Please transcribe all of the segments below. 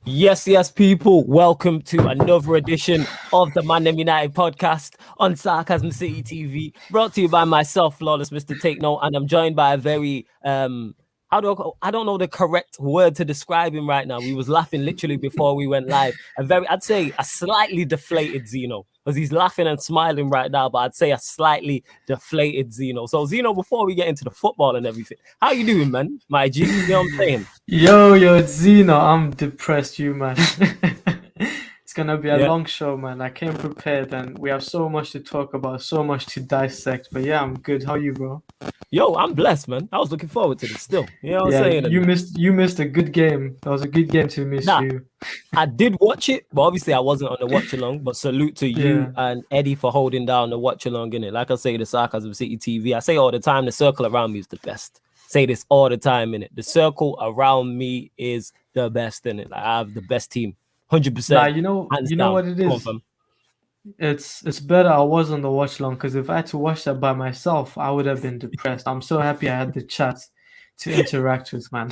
Yes, people. Welcome to another edition of the ManDem United podcast on Sarcasm City TV, brought to you by myself, Flawless Mr. Take Note, and I'm joined by a very I don't know the correct word to describe him right now. We was laughing literally before we went live. I'd say a slightly deflated Zeno, because he's laughing and smiling right now, but I'd say a slightly deflated Zeno. So Zeno, before we get into the football and everything, how you doing, man? My G, you know what I'm saying? Yo, it's Zeno. I'm depressed, you man. It's gonna be a Yeah. long show, man. I came prepared, and we have so much to talk about, so much to dissect. But yeah, I'm good. How you, bro? Yo, I'm blessed, man. I was looking forward to this still. You know what I'm Yeah, saying? you And missed a good game. That was a good game to miss nah, you. I did watch it, but obviously I wasn't on the watch along. But salute to you Yeah, and Eddie for holding down the watch along in it. Like I say, the Sarcasm City TV. I say all the time, the circle around me is the best. Say this all the time in it. The circle around me is the best in it. Like, I have the best team, nah, 100%, hands you know down. what it Come on, is. fam. It's better I was on the watch long because if I had to watch that by myself, I would have been depressed. I'm so happy I had the chat to interact with, man.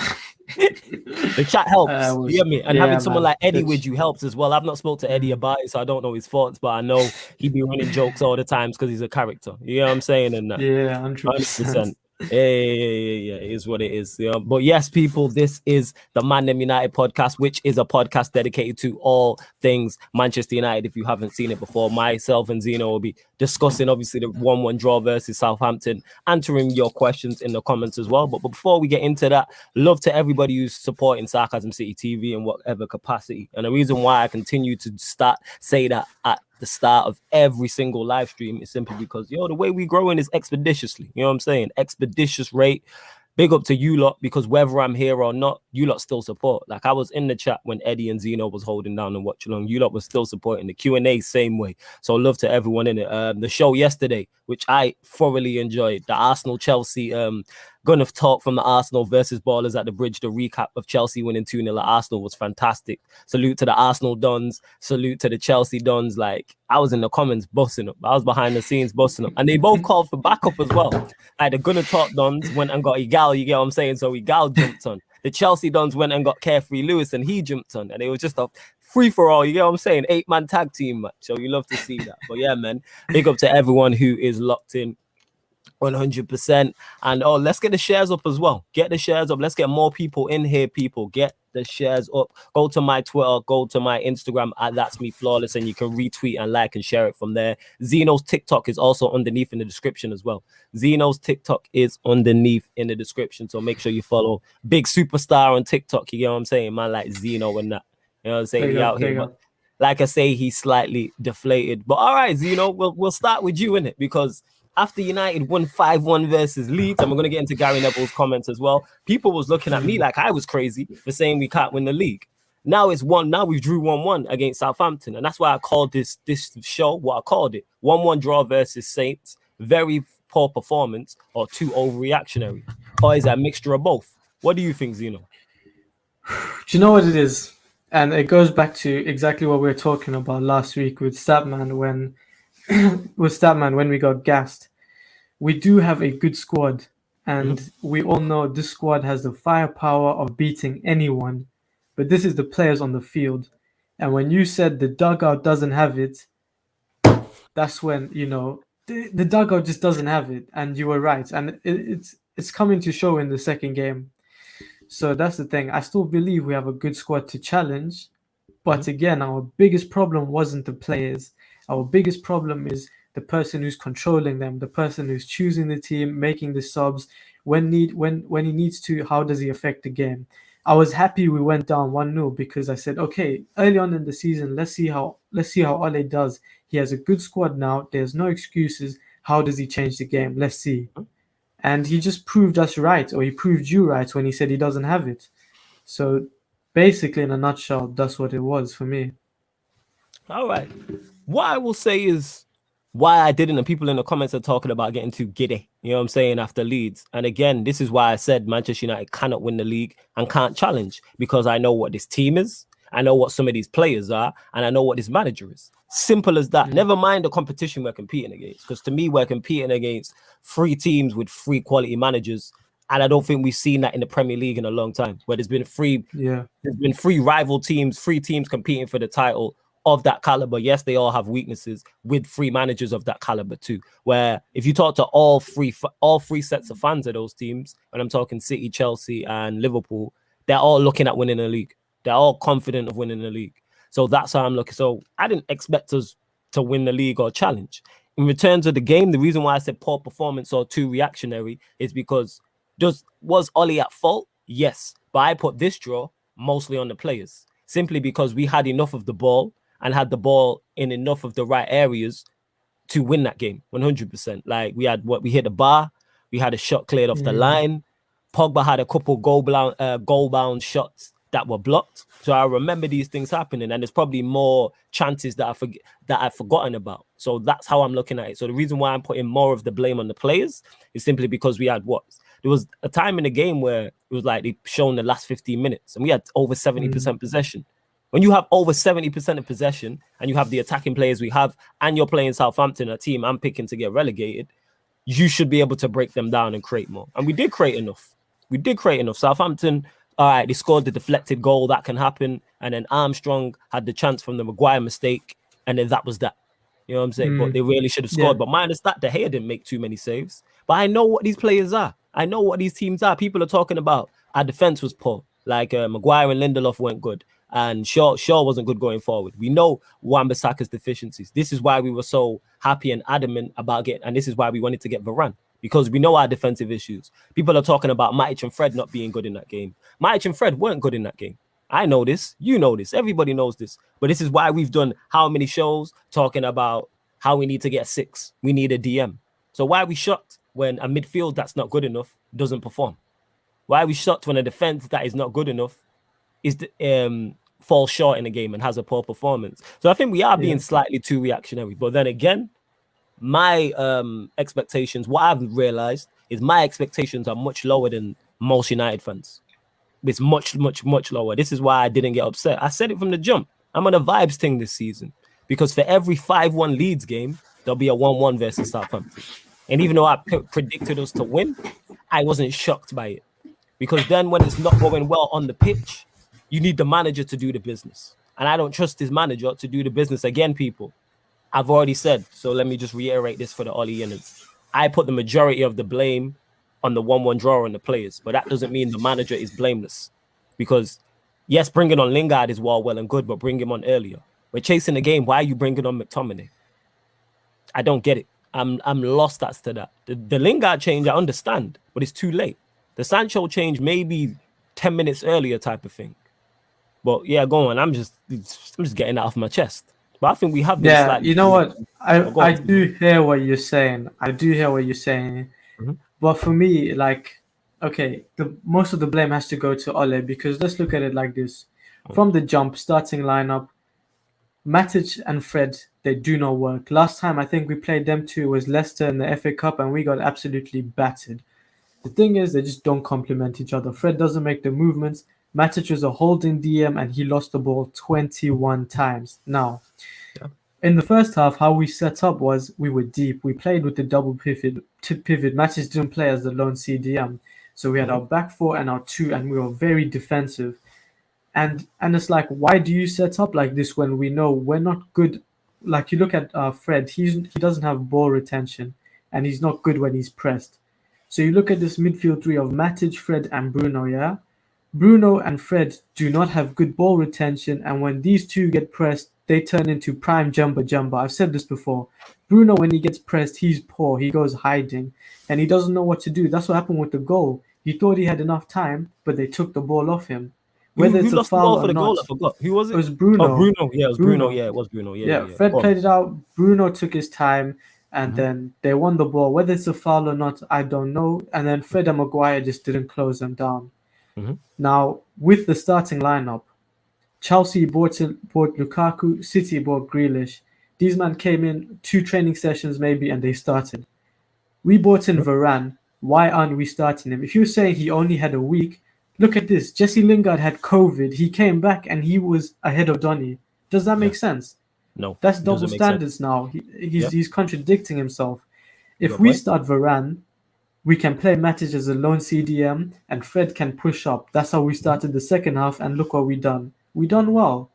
The chat helps, you Was hear me? And having yeah, someone man. like Eddie Good. with you helps as well. I've not spoke to Eddie Mm, about it, so I don't know his thoughts, but I know he be running jokes all the times because he's a character. You know what I'm saying? And yeah, 100%. 100%. Yeah. It is what it is. Yeah. But yes, people, this is the ManDem United podcast, which is a podcast dedicated to all things Manchester United. If you haven't seen it before, myself and Zeno will be discussing obviously the 1-1 draw versus Southampton, answering your questions in the comments as well. But before we get into that, love to everybody who's supporting Sarcasm City TV in whatever capacity. And the reason why I continue to say that at the start of every single live stream is simply because, the way we growing is expeditiously. You know what I'm saying? Expeditious rate. Big up to you lot, because whether I'm here or not, you lot still support. Like, I was in the chat when Eddie and Zeno was holding down and watch along. You lot was still supporting the Q&A same way. So love to everyone in it. The show yesterday, which I thoroughly enjoyed, the Arsenal Chelsea gonna talk from the Arsenal versus Ballers at the Bridge. The recap of Chelsea winning 2-0 at Arsenal was fantastic. Salute to the Arsenal Dons. Salute to the Chelsea Dons. Like, I was in the comments busting up. I was behind the scenes busting up. And they both called for backup as well. Like, the Gonna Talk Dons went and got Igal, you get what I'm saying? So Igal jumped on. The Chelsea Dons went and got Carefree Lewis and he jumped on. And it was just a free for all, you get what I'm saying? 8-man tag team match. So you love to see that. But yeah, man, big up to everyone who is locked in 100%. And let's get the shares up as well. Get the shares up. Let's get more people in here. People, get the shares up. Go to my Twitter, go to my Instagram at That's Me Flawless, and you can retweet and like and share it from there. Zeno's TikTok is also underneath in the description as well. Zeno's TikTok is underneath in the description, so make sure you follow big superstar on TikTok. You know what I'm saying, man? Like Zeno and that. You know what I'm saying? He out here, but like I say, he's slightly deflated. But all right, Zeno, we'll start with you in it, because after United won 5-1 versus Leeds, and we're going to get into Gary Neville's comments as well, people was looking at me like I was crazy for saying we can't win the league. Now it's one. Now we drew 1-1 against Southampton, and that's why I called this show what I called it: 1-1 draw versus Saints. Very poor performance, or too overreactionary, or is that a mixture of both? What do you think, Zeno? Do you know what it is? And it goes back to exactly what we were talking about last week with Statman when we got gassed. We do have a good squad, and we all know this squad has the firepower of beating anyone, but this is the players on the field. And when you said the dugout doesn't have it, that's when the dugout just doesn't have it, and you were right. And it's coming to show in the second game. So that's the thing. I still believe we have a good squad to challenge, but again, our biggest problem wasn't the players. Our biggest problem is the person who's controlling them, the person who's choosing the team, making the subs when he needs to. How does he affect the game? I was happy we went down 1-0 because I said, okay, early on in the season, let's see how Ole does. He has a good squad now. There's no excuses. How does he change the game? Let's see. And he just proved us right, or he proved you right when he said he doesn't have it. So basically, in a nutshell, that's what it was for me. All right. What I will say is why I didn't, and people in the comments are talking about getting too giddy, you know what I'm saying, after Leeds. And again, this is why I said Manchester United cannot win the league and can't challenge, because I know what this team is, I know what some of these players are, and I know what this manager is. Simple as that. Never mind the competition we're competing against, because to me, we're competing against 3 teams with 3 quality managers And I don't think we've seen that in the Premier League in a long time, where there's been three rival teams, three teams competing for the title of that caliber. Yes, they all have weaknesses with three managers of that caliber too. Where if you talk to all three sets of fans of those teams, and I'm talking City, Chelsea, and Liverpool, they're all looking at winning the league. They're all confident of winning the league. So that's how I'm looking. So I didn't expect us to win the league or challenge. In return to the game, the reason why I said poor performance or too reactionary is because was Ollie at fault? Yes. But I put this draw mostly on the players, simply because we had enough of the ball and had the ball in enough of the right areas to win that game 100%. Like we hit the bar, we had a shot cleared off the line. Pogba had a couple goal-bound shots that were blocked. So I remember these things happening, and there's probably more chances that I've forgotten about. So that's how I'm looking at it. So the reason why I'm putting more of the blame on the players is simply because we had there was a time in the game where it was like they've shown the last 15 minutes, and we had over 70% possession. When you have over 70% of possession and you have the attacking players we have, and you're playing Southampton, a team I'm picking to get relegated, you should be able to break them down and create more. And we did create enough. Southampton, all right, they scored the deflected goal. That can happen. And then Armstrong had the chance from the Maguire mistake. And then that was that. You know what I'm saying? But they really should have scored. Yeah. But minus that, De Gea didn't make too many saves. But I know what these players are. I know what these teams are. People are talking about our defense was poor. Like Maguire and Lindelof weren't good. And Shaw wasn't good going forward. We know Wan-Bissaka's deficiencies. This is why we were so happy and adamant about getting, and this is why we wanted to get Varane, because we know our defensive issues. People are talking about Matic and Fred not being good in that game. Matic and Fred weren't good in that game. I know this. You know this. Everybody knows this. But this is why we've done how many shows talking about how we need to get 6. We need a DM. So why are we shocked when a midfield that's not good enough doesn't perform? Why are we shocked when a defense that is not good enough falls short in a game and has a poor performance? So I think we are being slightly too reactionary. But then again, my expectations, what I've realized is my expectations are much lower than most United fans. It's much, much, much lower. This is why I didn't get upset. I said it from the jump. I'm on a vibes thing this season, because for every 5-1 Leeds game, there'll be a 1-1 versus Southampton. And even though I predicted us to win, I wasn't shocked by it. Because then when it's not going well on the pitch, you need the manager to do the business. And I don't trust his manager to do the business again, people. I've already said, so let me just reiterate this for the Ollie innings. I put the majority of the blame on the 1-1 draw on the players, but that doesn't mean the manager is blameless. Because, yes, bringing on Lingard is well and good, but bring him on earlier. We're chasing the game. Why are you bringing on McTominay? I don't get it. I'm lost as to that. The Lingard change, I understand, but it's too late. The Sancho change maybe 10 minutes earlier type of thing. But yeah, go on. I'm just getting that off my chest. But I think we have been slightly. You know what? I do hear what you're saying. Mm-hmm. But for me, like, okay, most of the blame has to go to Ole, because let's look at it like this. From the jump, starting lineup, Matic and Fred, they do not work. Last time I think we played them two was Leicester in the FA Cup, and we got absolutely battered. The thing is, they just don't complement each other. Fred doesn't make the movements. Matic was a holding DM, and he lost the ball 21 times. Now, in the first half, how we set up was we were deep. We played with the double pivot. Matic didn't play as the lone CDM. So we had our back 4 and our 2, and we were very defensive. And it's like, why do you set up like this when we know we're not good? Like, you look at Fred, he doesn't have ball retention, and he's not good when he's pressed. So you look at this midfield 3 of Matic, Fred, and Bruno, yeah? Bruno and Fred do not have good ball retention, and when these two get pressed, they turn into prime jumper. I've said this before. Bruno, when he gets pressed, he's poor. He goes hiding, and he doesn't know what to do. That's what happened with the goal. He thought he had enough time, but they took the ball off him. Whether it's a foul or not. Goal, I forgot. Who was it? It was Bruno. Oh, Bruno. Yeah, it was Bruno. Yeah, it was Bruno. Yeah. Fred played it out. Bruno took his time, and then they won the ball. Whether it's a foul or not, I don't know. And then Fred and Maguire just didn't close them down. Now, with the starting lineup, Chelsea bought Lukaku, City bought Grealish. These men came in 2 training sessions maybe, and they started. We bought in Varane. Why aren't we starting him? If you're saying he only had a week, look at this. Jesse Lingard had COVID. He came back and he was ahead of Donny. Does that make sense? No. That's double standards now. He's contradicting himself. If we start Varane, We can play Matic as a lone CDM, and Fred can push up. That's how we started the second half, and look what we done. We done well.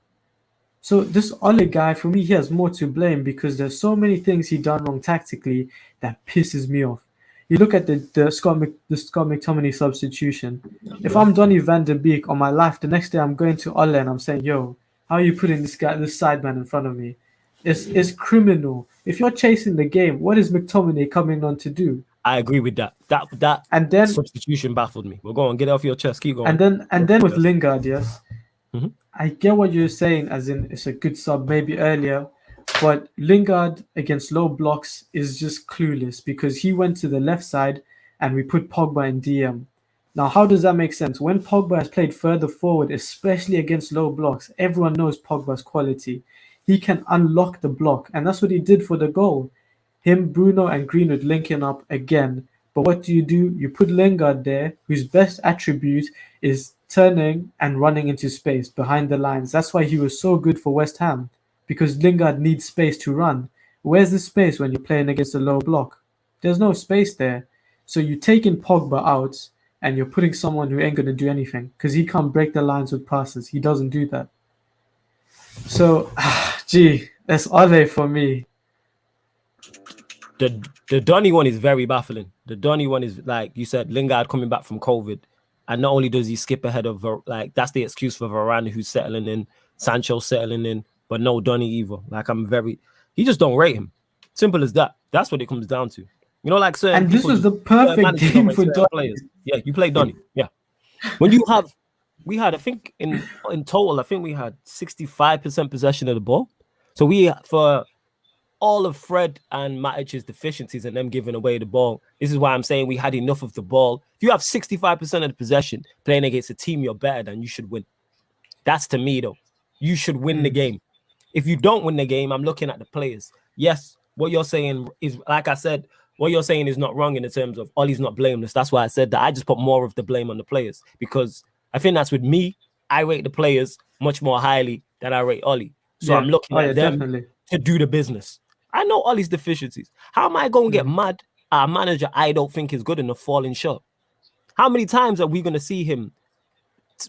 So this Ole guy, for me, he has more to blame because there's so many things he done wrong tactically that pisses me off. You look at the Scott McTominay substitution. If I'm Donny van der Beek on my life, the next day I'm going to Ole and I'm saying, "Yo, how are you putting this sideman in front of me? It's criminal. If you're chasing the game, what is McTominay coming on to do?" I agree with that. That And then substitution baffled me. Well, go on, get it off your chest. Keep going. and then with Lingard, yes. Mhm. I get what you're saying, as in it's a good sub maybe earlier, but Lingard against low blocks is just clueless because he went to the left side and we put Pogba in DM. Now, how does that make sense? When Pogba has played further forward, especially against low blocks, everyone knows Pogba's quality. He can unlock the block, and that's what he did for the goal. Him, Bruno, and Greenwood linking up again. But what do? You put Lingard there, whose best attribute is turning and running into space behind the lines. That's why he was so good for West Ham, because Lingard needs space to run. Where's the space when you're playing against a low block? There's no space there. So you're taking Pogba out and you're putting someone who ain't going to do anything because he can't break the lines with passes. He doesn't do that. So, gee, that's Ole for me. The Donny one is very baffling. The Donny one is, like you said, Lingard coming back from COVID, and not only does he skip ahead of, like, that's the excuse for Varane who's settling in, Sancho settling in, but no Donny either. Like, he just don't rate him. Simple as that. That's what it comes down to. You know, like certain And this people, was the perfect game for Donny. players. Yeah, you play Donny. Yeah. When you have, we had, I think in total, I think we had 65% possession of the ball. So for all of Fred and Matic's deficiencies and them giving away the ball, this is why I'm saying we had enough of the ball. If you have 65% of the possession playing against a team you're better than, you should win. That's to me, though. You should win the game. If you don't win the game, I'm looking at the players. Yes, what you're saying is, like I said, what you're saying is not wrong in the terms of Ollie's not blameless. That's why I said that. I just put more of the blame on the players because I think that's with me. I rate the players much more highly than I rate Ollie. So I'm looking at them to do the business. I know Ollie's deficiencies. How am I going to get mad at a manager I don't think is good enough falling short? How many times are we going to see him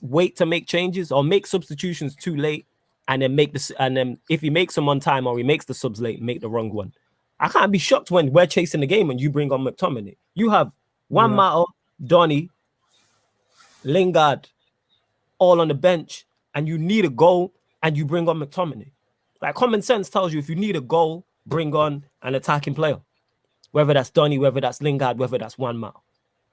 wait to make changes or make substitutions too late and then and then if he makes them on time or he makes the subs late, make the wrong one? I can't be shocked when we're chasing the game and you bring on McTominay. You have Juan Mata, Donny, Lingard all on the bench and you need a goal and you bring on McTominay. Like, common sense tells you if you need a goal, bring on an attacking player. Whether that's Donny, whether that's Lingard, whether that's Juan Mata.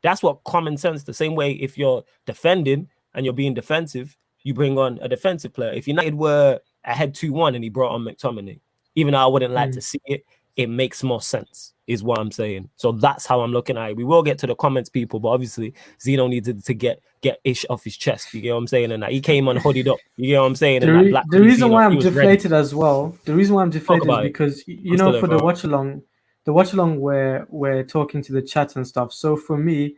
That's what common sense, the same way if you're defending and you're being defensive, you bring on a defensive player. If United were ahead 2-1 and he brought on McTominay, even though I wouldn't like to see it, it makes more sense, is what I'm saying. So that's how I'm looking at it. We will get to the comments, people, but obviously Zeno needed to get ish off his chest. You get what I'm saying? And he came on hooded up. You get what I'm saying? The reason why I'm deflated as well, the reason why I'm deflated is because, you know, for the watch along where we're talking to the chat and stuff. So for me,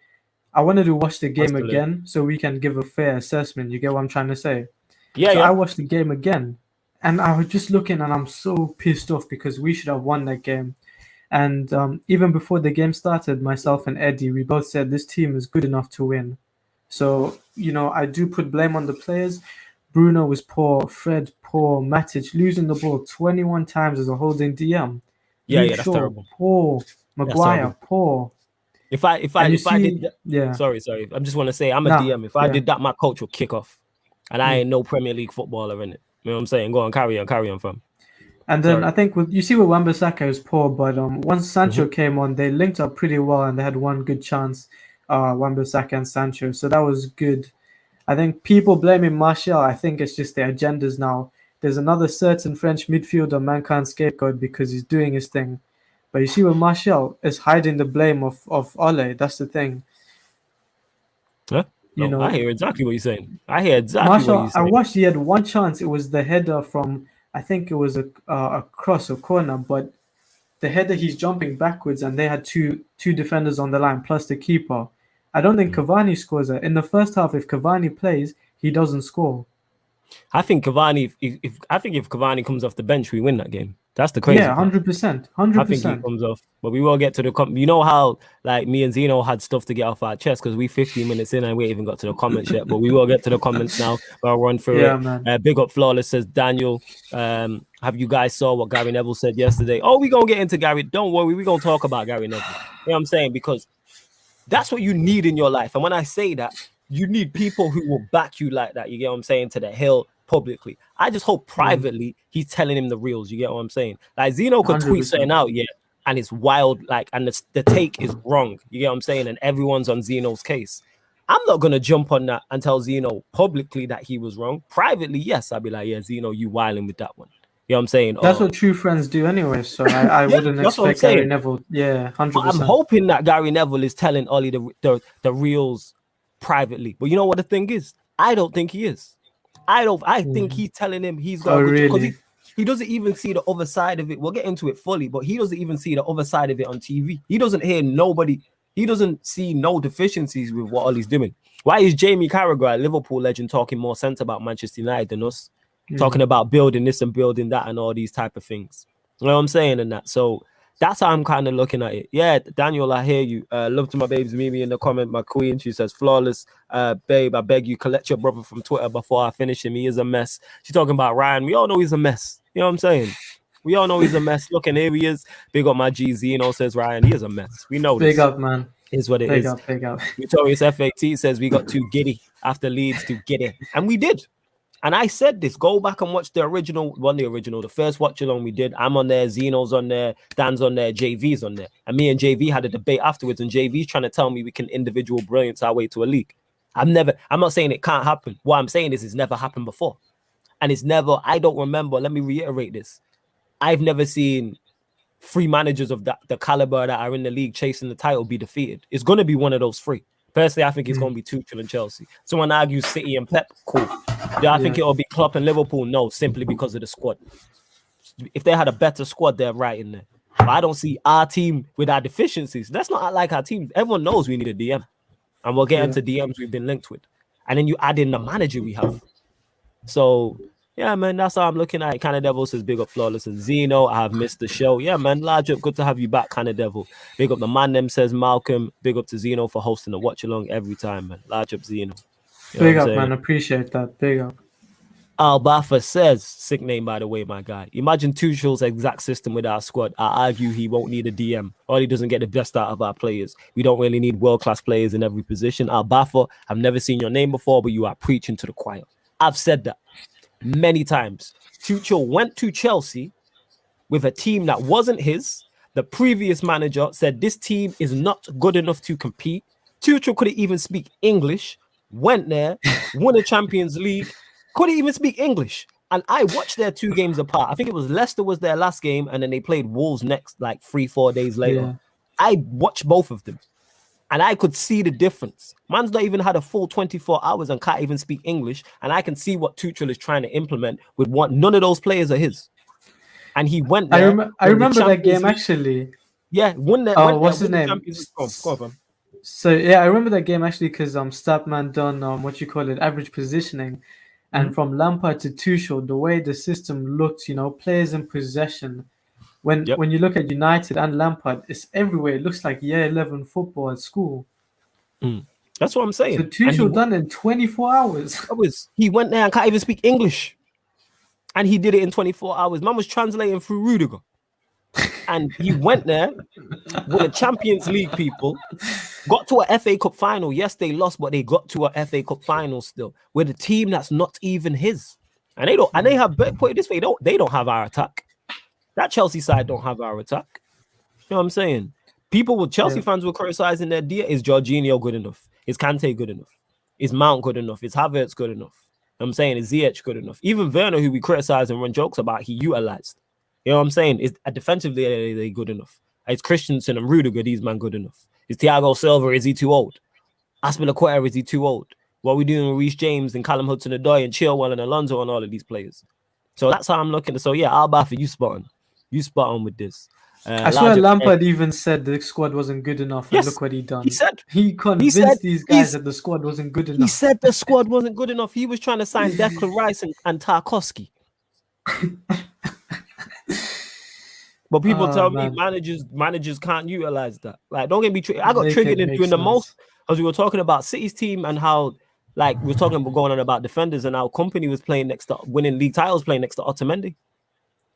I wanted to watch the game again so we can give a fair assessment. You get what I'm trying to say? Yeah, so I watched the game again. And I was just looking and I'm so pissed off because we should have won that game. And even before the game started, myself and Eddie, we both said this team is good enough to win. So, you know, I do put blame on the players. Bruno was poor, Fred poor, Matic losing the ball 21 times as a holding DM. Yeah, that's terrible. Poor, Maguire poor. If I did that, sorry, I just want to say I'm a DM. If I did that, my coach would kick off. And I ain't no Premier League footballer in it. You know what I'm saying? Go on, carry on, fam. And then I think you see with Wan-Bissaka is poor, but once Sancho came on, they linked up pretty well and they had one good chance, Wan-Bissaka and Sancho. So that was good. I think people blaming Martial, I think it's just their agendas now. There's another certain French midfielder man can't scapegoat because he's doing his thing. But you see with Martial, is hiding the blame of Ole. That's the thing. Huh? You know, I hear exactly what you're saying. I hear exactly Martial, what you're saying. I watched. He had one chance. It was the header from, I think it was a cross or corner, but the header he's jumping backwards, and they had two defenders on the line plus the keeper. I don't think Cavani scores it in the first half. If Cavani plays, he doesn't score. I think Cavani. If Cavani comes off the bench, we win that game. That's the crazy Yeah, part. 100%. I think he 100%. comes off, but we will get to the you know how like me and Zeno had stuff to get off our chest because we 15 minutes in and we ain't even got to the comments yet. But we will get to the comments now. I'll run through Yeah, it. man. Big up Flawless says Daniel. Have you guys saw what Gary Neville said yesterday? Oh, we gonna get into Gary. Don't worry, we gonna talk about Gary Neville. You know what I'm saying? Because that's what you need in your life. And when I say that, you need people who will back you like that. You get what I'm saying? To the hill publicly. I just hope privately he's telling him the reals. You get what I'm saying? Like Zeno could tweet 100%. something out, yeah, and it's wild, like, and the take is wrong. You get what I'm saying? And everyone's on Zeno's case. I'm not gonna jump on that and tell Zeno publicly that he was wrong. Privately, yes, I'll be like, yeah, Zeno, you wilding with that one. You know what I'm saying? That's what true friends do anyway. So I Yeah, wouldn't that's what I'm expect Gary saying. Neville. Yeah, But I'm 100%. hoping that Gary Neville is telling Ollie the reals privately. But you know what the thing is? I don't think he is. I think he's telling him he's got Oh, a good job really? because he doesn't even see the other side of it. We'll get into it fully, but he doesn't even see the other side of it on TV. He doesn't hear nobody. He doesn't see no deficiencies with what Ollie's doing. Why is Jamie Carragher, a Liverpool legend, talking more sense about Manchester United than us? Talking about building this and building that and all these type of things. You know what I'm saying? And that. So that's how I'm kind of looking at it. Yeah, Daniel, I hear you. Love to my babes, Mimi in the comment, my queen. She says, flawless. Babe, I beg you, collect your brother from Twitter before I finish him. He is a mess. She's talking about Ryan. We all know he's a mess. You know what I'm saying? We all know he's a mess. Look, and here he is. Big up my GZ, you know, says Ryan. He is a mess. We know this. Big up, man. Is what it Big is. up, big up. Notorious FAT says we got too giddy after Leeds to get it. And we did. And I said this, go back and watch the first watch along we did. I'm on there, Zeno's on there, Dan's on there, JV's on there. And me and JV had a debate afterwards, and JV's trying to tell me we can individual brilliance our way to a league. I'm not saying it can't happen. What I'm saying is it's never happened before. And I don't remember, let me reiterate this. I've never seen 3 managers of the caliber that are in the league chasing the title be defeated. It's going to be one of those 3. Personally, I think it's going to be Tuchel and Chelsea. Someone argues City and Pep, cool. Do I think it'll be Klopp and Liverpool? No, simply because of the squad. If they had a better squad, they're right in there. But I don't see our team with our deficiencies. That's not like our team. Everyone knows we need a DM. And we'll get into DMs we've been linked with. And then you add in the manager we have. So, yeah, man, that's how I'm looking at it. Kind of Devil says, big up Flawless and Zeno. I have missed the show. Yeah, man, large up. Good to have you back, Kind of Devil. Big up the ManDem, says Malcolm. Big up to Zeno for hosting the watch along every time, man. Large up, Zeno. You know big up, man. Appreciate that. Big up. Albafa says, sick name, by the way, my guy. Imagine Tuchel's exact system with our squad. I argue he won't need a DM. Or he doesn't get the best out of our players. We don't really need world-class players in every position. Albafa, I've never seen your name before, but you are preaching to the choir. I've said that many times. Tuchel went to Chelsea with a team that wasn't his. The previous manager said this team is not good enough to compete. Tuchel couldn't even speak English. Went there, won a Champions League, couldn't even speak English. And I watched their 2 games apart. I think it was Leicester was their last game, and then they played Wolves next, like 3-4 days later. Yeah. I watched both of them. And I could see the difference. Man's not even had a full 24 hours and can't even speak English. And I can see what Tuchel is trying to implement with none of those players are his. And he went there. I remember that game, actually. Yeah, won that. Oh, what's his name? Go on. So, yeah, I remember that game, actually, because Statman done, average positioning. And from Lampard to Tuchel, the way the system looked, players in possession. When you look at United and Lampard, it's everywhere. It looks like year 11 football at school. That's what I'm saying. So Tuchel done in 24 hours. He went there and can't even speak English. And he did it in 24 hours. Man was translating through Rudiger. And he went there with the Champions League people, got to a FA Cup final. Yes, they lost, but they got to a FA Cup final still with a team that's not even his. And they have, put it this way, they don't have our attack. That Chelsea side don't have our attack. You know what I'm saying? Chelsea fans were criticizing their idea. Is Jorginho good enough? Is Kante good enough? Is Mount good enough? Is Havertz good enough? You know what I'm saying, is Ziyech good enough? Even Werner, who we criticize and run jokes about, he utilized. You know what I'm saying? Is defensively are they good enough? Is Christensen and Rudiger, these man good enough? Is Thiago Silva, is he too old? Aspilicueta, is he too old? What are we doing with Reece James and Callum Hudson-Odoi and Chilwell and Alonso and all of these players? So that's how I'm looking. So yeah, Albafa, you spot on. You spot on with this. I swear Lampard even said the squad wasn't good enough. And look what he done. He convinced these guys that the squad wasn't good enough. He said the squad wasn't good enough. He was trying to sign Declan Rice and Tarkowski. But people tell me man. managers can't utilize that. Like, don't get me I got Make triggered it in make doing the sense. most because we were talking about City's team and how, like, we were talking about going on about defenders and how Company was playing next to winning league titles, playing next to Otamendi.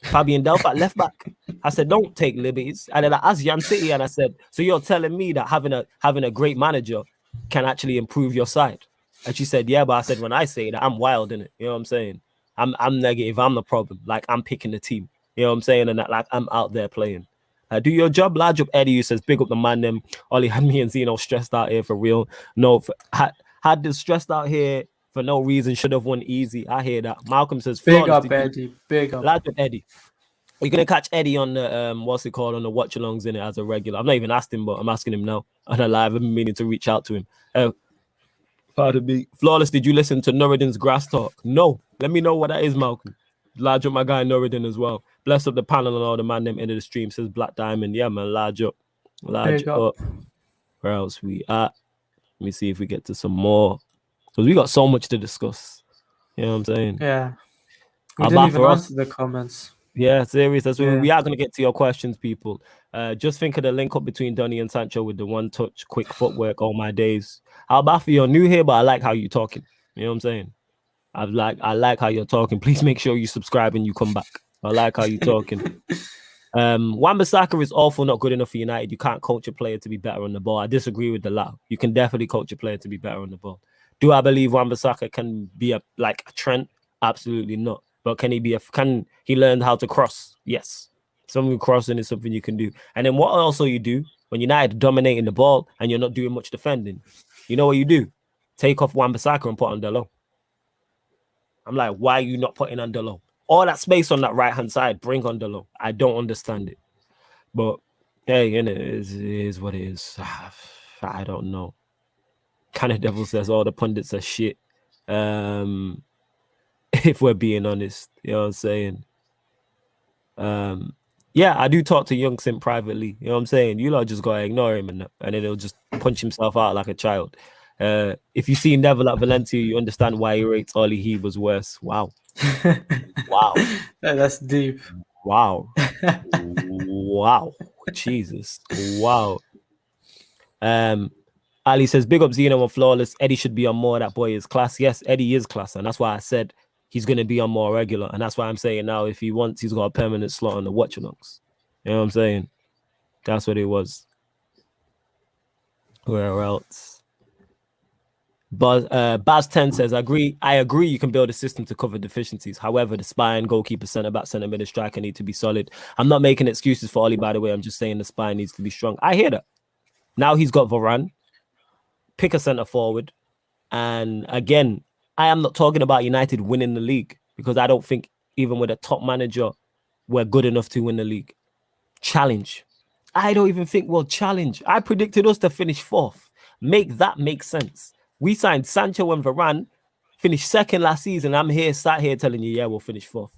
Fabian Delph at left back. I said, don't take liberties. And then I asked Jan City and I said, so you're telling me that having a great manager can actually improve your side? And she said, yeah, but I said, when I say that, I'm wild in it. You know what I'm saying? I'm negative. I'm the problem. Like, I'm picking the team. You know what I'm saying? And that, like, I'm out there playing. Do your job, large up Eddie, who says, big up the man them. Ollie had me and Zeno stressed out here for real. No, had this stressed out here for no reason. Should have won easy. I hear that. Malcolm says, Big flawless. up, Eddie. Big up. Large up Eddie. You're gonna catch Eddie on the what's it called, on the watch alongs in it as a regular. I've not even asked him, but I'm asking him now on a live. I've been meaning to reach out to him. Pardon me. Flawless, did you listen to Nuruddin's grass talk? No. Let me know what that is, Malcolm. Large up my guy Nuruddin as well. Bless up the panel and all the man them into the stream, says Black Diamond. Yeah, man, large up. Large Big up. Where else we at? Let me see if we get to some more. Because we got so much to discuss. You know what I'm saying? Yeah. We didn't even answer the comments. Yeah, serious. That's what we are going to get to your questions, people. Just think of the link up between Donny and Sancho with the one touch, quick footwork. All my days. Albafi, you're new here, but I like how you're talking. You know what I'm saying? I like how you're talking. Please make sure you subscribe and you come back. I like how you're talking. Wan-Bissaka is awful, not good enough for United. You can't coach a player to be better on the ball. I disagree with the law. You can definitely coach a player to be better on the ball. Do I believe Wan-Bissaka can be a Trent? Absolutely not. But can he learn how to cross? Yes. Something crossing is something you can do. And then what also you do when United dominating the ball and you're not doing much defending, you know what you do? Take off Wan-Bissaka and put on Delo. I'm like, why are you not putting on Delo? All that space on that right-hand side, bring on Delo. I don't understand it. But hey, it is what it is. I don't know. Kind of Devil says all the pundits are shit. If we're being honest, you know what I'm saying? Yeah, I do talk to Young Sim privately. You know what I'm saying? You lot just gotta ignore him and then he'll just punch himself out like a child. If you see Neville at Valencia, you understand why he rates Ollie He was worse. Wow. Wow. That's deep. Wow. Wow. Jesus. Wow. Ali says, big up Zeno and Flawless. Eddie should be on more. That boy is class. Yes, Eddie is class. And that's why I said he's going to be on more regular. And that's why I'm saying now, if he wants, he's got a permanent slot on the watch alongs. You know what I'm saying? That's what it was. Where else? But Baz10 says, I agree you can build a system to cover deficiencies. However, the spine, goalkeeper, centre back, centre mid, striker need to be solid. I'm not making excuses for Ollie, by the way. I'm just saying the spine needs to be strong. I hear that. Now he's got Varane. Pick a centre forward. And again, I am not talking about United winning the league because I don't think even with a top manager, we're good enough to win the league. Challenge. I don't even think we'll challenge. I predicted us to finish 4th. Make that make sense. We signed Sancho and Varane, finished 2nd last season. I'm sat here telling you, yeah, we'll finish 4th.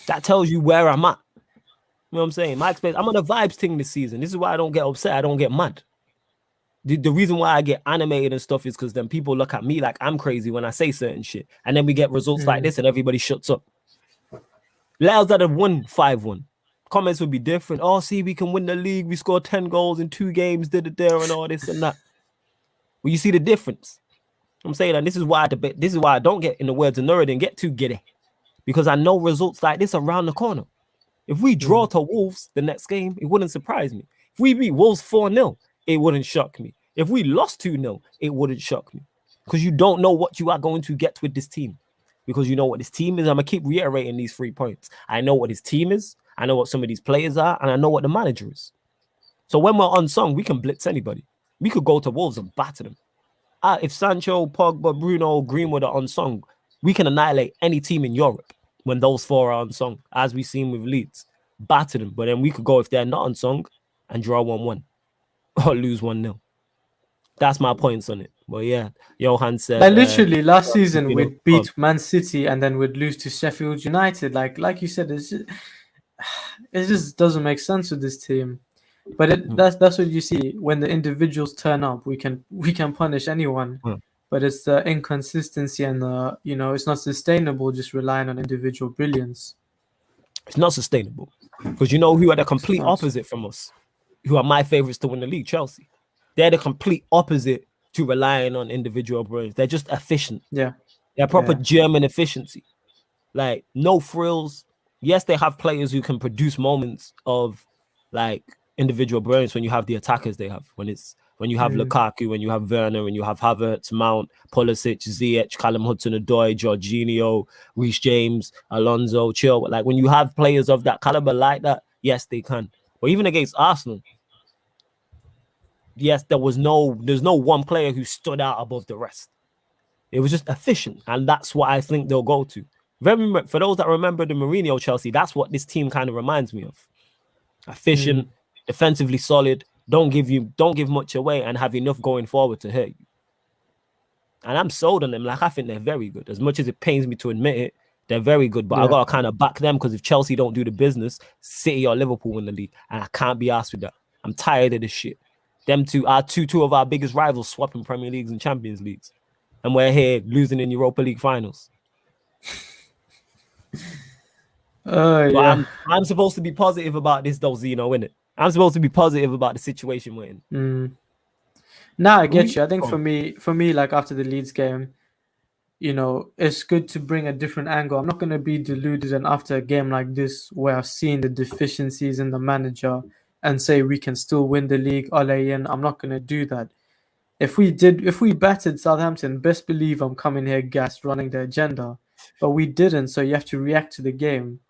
That tells you where I'm at. You know what I'm saying? I'm on a vibes thing this season. This is why I don't get upset. I don't get mad. The reason why I get animated and stuff is because then people look at me like I'm crazy when I say certain shit. And then we get results like this and everybody shuts up. Let us that have won 5-1. Comments would be different. Oh, see, we can win the league. We scored 10 goals in 2 games, did it there and all this and that. Well, you see the difference. I'm saying that this is why I don't get, in the words of Nuruddin, get too giddy. Because I know results like this around the corner. If we draw to Wolves the next game, it wouldn't surprise me. If we beat Wolves 4-0, it wouldn't shock me. If we lost 2-0, it wouldn't shock me. Because you don't know what you are going to get with this team. Because you know what this team is. I'm going to keep reiterating these 3 points. I know what his team is. I know what some of these players are. And I know what the manager is. So when we're unsung, we can blitz anybody. We could go to Wolves and batter them. If Sancho, Pogba, Bruno, Greenwood are unsung, we can annihilate any team in Europe when those 4 are unsung, as we've seen with Leeds. Batter them. But then we could go, if they're not unsung, and draw 1-1 or lose 1-0. That's my points on it. But yeah, Johan said... Like literally, last season we'd beat Man City and then we'd lose to Sheffield United. Like you said, it just doesn't make sense with this team. But that's what you see when the individuals turn up. We can punish anyone, but it's the inconsistency and it's not sustainable just relying on individual brilliance. It's not sustainable. Because you know who are the complete not. opposite from us, who are my favorites to win the league, Chelsea. They're the complete opposite to relying on individual brilliance. They're just efficient. Yeah. They're proper Yeah. German efficiency. Like, no frills. Yes, they have players who can produce moments of like individual brilliance when you have the attackers they have. When you have Lukaku, when you have Werner, when you have Havertz, Mount, Pulisic, Ziyech, Callum Hudson-Odoi, Jorginho, Reece James, Alonso, Chilwell. Like, when you have players of that caliber like that, yes, they can. But even against Arsenal, yes, there's no one player who stood out above the rest. It was just efficient, and that's what I think they'll go to. For those that remember the Mourinho Chelsea, that's what this team kind of reminds me of. Efficient, defensively solid, don't give much away, and have enough going forward to hurt you. And I'm sold on them. Like, I think they're very good. As much as it pains me to admit it, they're very good. But I gotta kind of back them, because if Chelsea don't do the business, City or Liverpool win the league, and I can't be asked with that. I'm tired of this shit. Them two are two of our biggest rivals, swapping Premier Leagues and Champions Leagues, and we're here losing in Europa League finals. But I'm supposed to be positive about this, though, Zeno, innit? I'm supposed to be positive about the situation we're in. Now I get you. I think for me, like after the Leeds game, you know, it's good to bring a different angle. I'm not going to be deluded, and after a game like this, where I've seen the deficiencies in the manager, and say we can still win the league, I'm not going to do that. If we battered Southampton, best believe I'm coming here gassed, running the agenda. But we didn't, so you have to react to the game.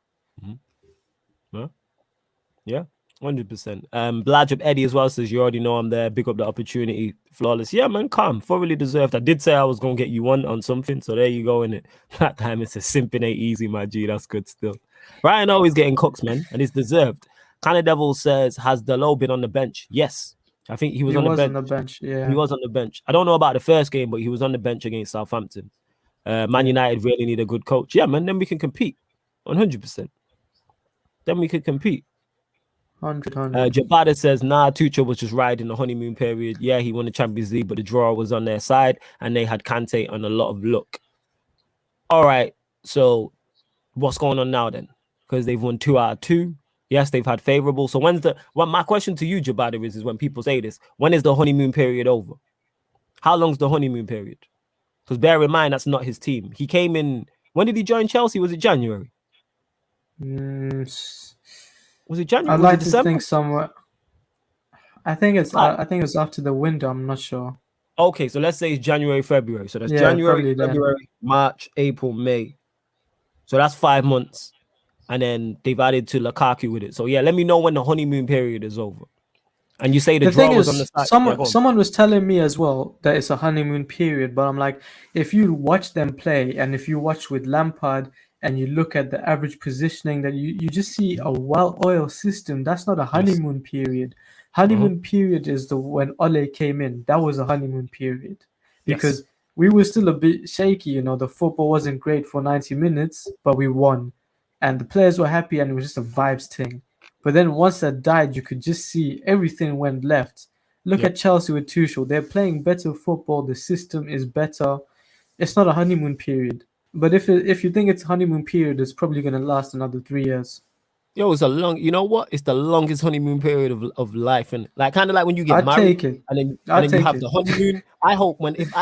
Yeah, 100%. Bladjup Eddie as well says, you already know I'm there. Big up the opportunity. Flawless. Yeah, man, calm. Thoroughly deserved. I did say I was going to get you one on something, so there you go, innit? That time it's a simping ain't easy, my G. That's good still. Ryan always getting cooks, man, and it's deserved. Kind of Devil says, has Delo been on the bench? Yes. I think he was on the bench. Yeah. He was on the bench. I don't know about the first game, but he was on the bench against Southampton. Man United really need a good coach. Yeah, man, then we can compete. 100%. Then we could compete. 100. Jabada says, nah, Tuchel was just riding the honeymoon period. Yeah, he won the Champions League, but the draw was on their side, and they had Kante on a lot of luck. All right, so what's going on now then? Because they've won 2 out of 2. Yes, they've had favorable. So my question to you, Jabada, is when people say this, when is the honeymoon period over? How long's the honeymoon period? Because bear in mind, that's not his team. He came in, when did he join Chelsea? Was it January? Was it January? I'd like to think somewhere. I think it's after the window. I'm not sure. Okay, so let's say it's January, February. So that's January, February, March, April, May. So that's 5 months. And then they've added to Lukaku with it. So yeah, let me know when the honeymoon period is over. And you say the draw was on the side. Someone was telling me as well that it's a honeymoon period, but I'm like, if you watch them play, and if you watch with Lampard, and you look at the average positioning, that you just see a well-oiled system. That's not a honeymoon period. Honeymoon period is when Ole came in. That was a honeymoon period, because we were still a bit shaky. You know, the football wasn't great for 90 minutes, but we won, and the players were happy, and it was just a vibes thing. But then once that died, you could just see everything went left. Look at Chelsea with Tuchel. They're playing better football. The system is better. It's not a honeymoon period. But if you think it's honeymoon period, it's probably going to last another 3 years. Yo, it's a long, you know what? It's the longest honeymoon period of life. And like, kind of like when you get married and then you have the honeymoon. I hope if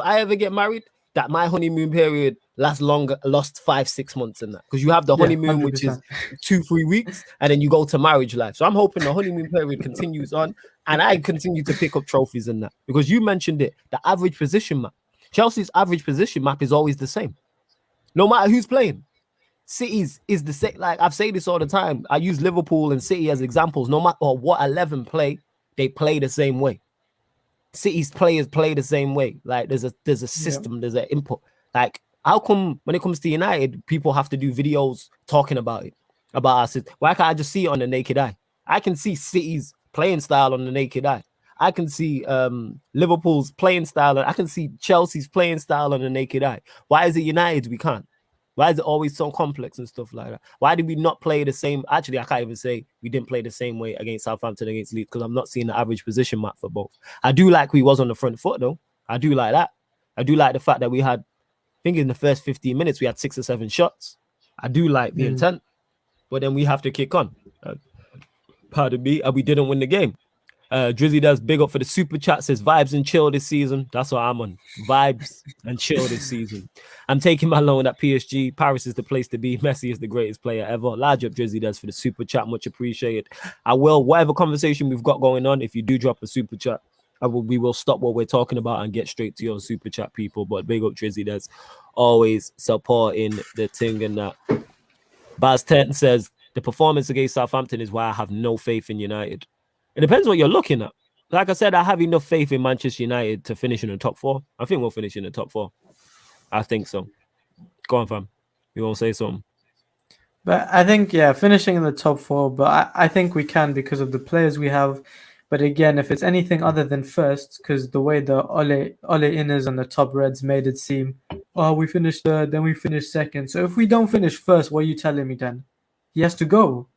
I ever get married, that my honeymoon period lasts 5-6 months in that. Because you have the honeymoon, 100%. Which is 2-3 weeks, and then you go to marriage life. So I'm hoping the honeymoon period continues on, and I continue to pick up trophies in that. Because you mentioned it, the average position map. Chelsea's average position map is always the same. No matter who's playing. City's is the same. Like, I've said this all the time. I use Liverpool and City as examples. No matter what 11 play, they play the same way. City's players play the same way. Like, there's a system, there's an input. Like, how come when it comes to United, people have to do videos talking about it, about our system? Why can't I just see it on the naked eye? I can see City's playing style on the naked eye. I can see Liverpool's playing style. I can see Chelsea's playing style on the naked eye. Why is it United we can't? Why is it always so complex and stuff like that? Why did we not play the same? Actually, I can't even say we didn't play the same way against Southampton, against Leeds, because I'm not seeing the average position map for both. I do like we was on the front foot, though. I do like that. I do like the fact that we had, I think in the first 15 minutes, we had 6 or 7 shots. I do like the intent. but then we have to kick on. Pardon me, and we didn't win the game. Drizzy does big up for the super chat, says vibes and chill this season. That's what I'm on. Vibes and chill this season. I'm taking my loan at PSG. Paris is the place to be. Messi is the greatest player ever. Large up Drizzy does for the super chat. Much appreciated. I will, whatever conversation we've got going on, if you do drop a super chat, we will stop what we're talking about and get straight to your super chat, people. But big up Drizzy does, always supporting the thing and that. Baz 10 says the performance against Southampton is why I have no faith in United. It depends what you're looking at. Like I said, I have enough faith in Manchester United to finish in the top 4. I think we'll finish in the top 4. I think so. Go on, fam. You won't say something. But I think, finishing in the top 4, but I think we can because of the players we have. But again, if it's anything other than first, because the way the Ole Inners and the top Reds made it seem, we finished third, then we finished second. So if we don't finish first, what are you telling me then? He has to go.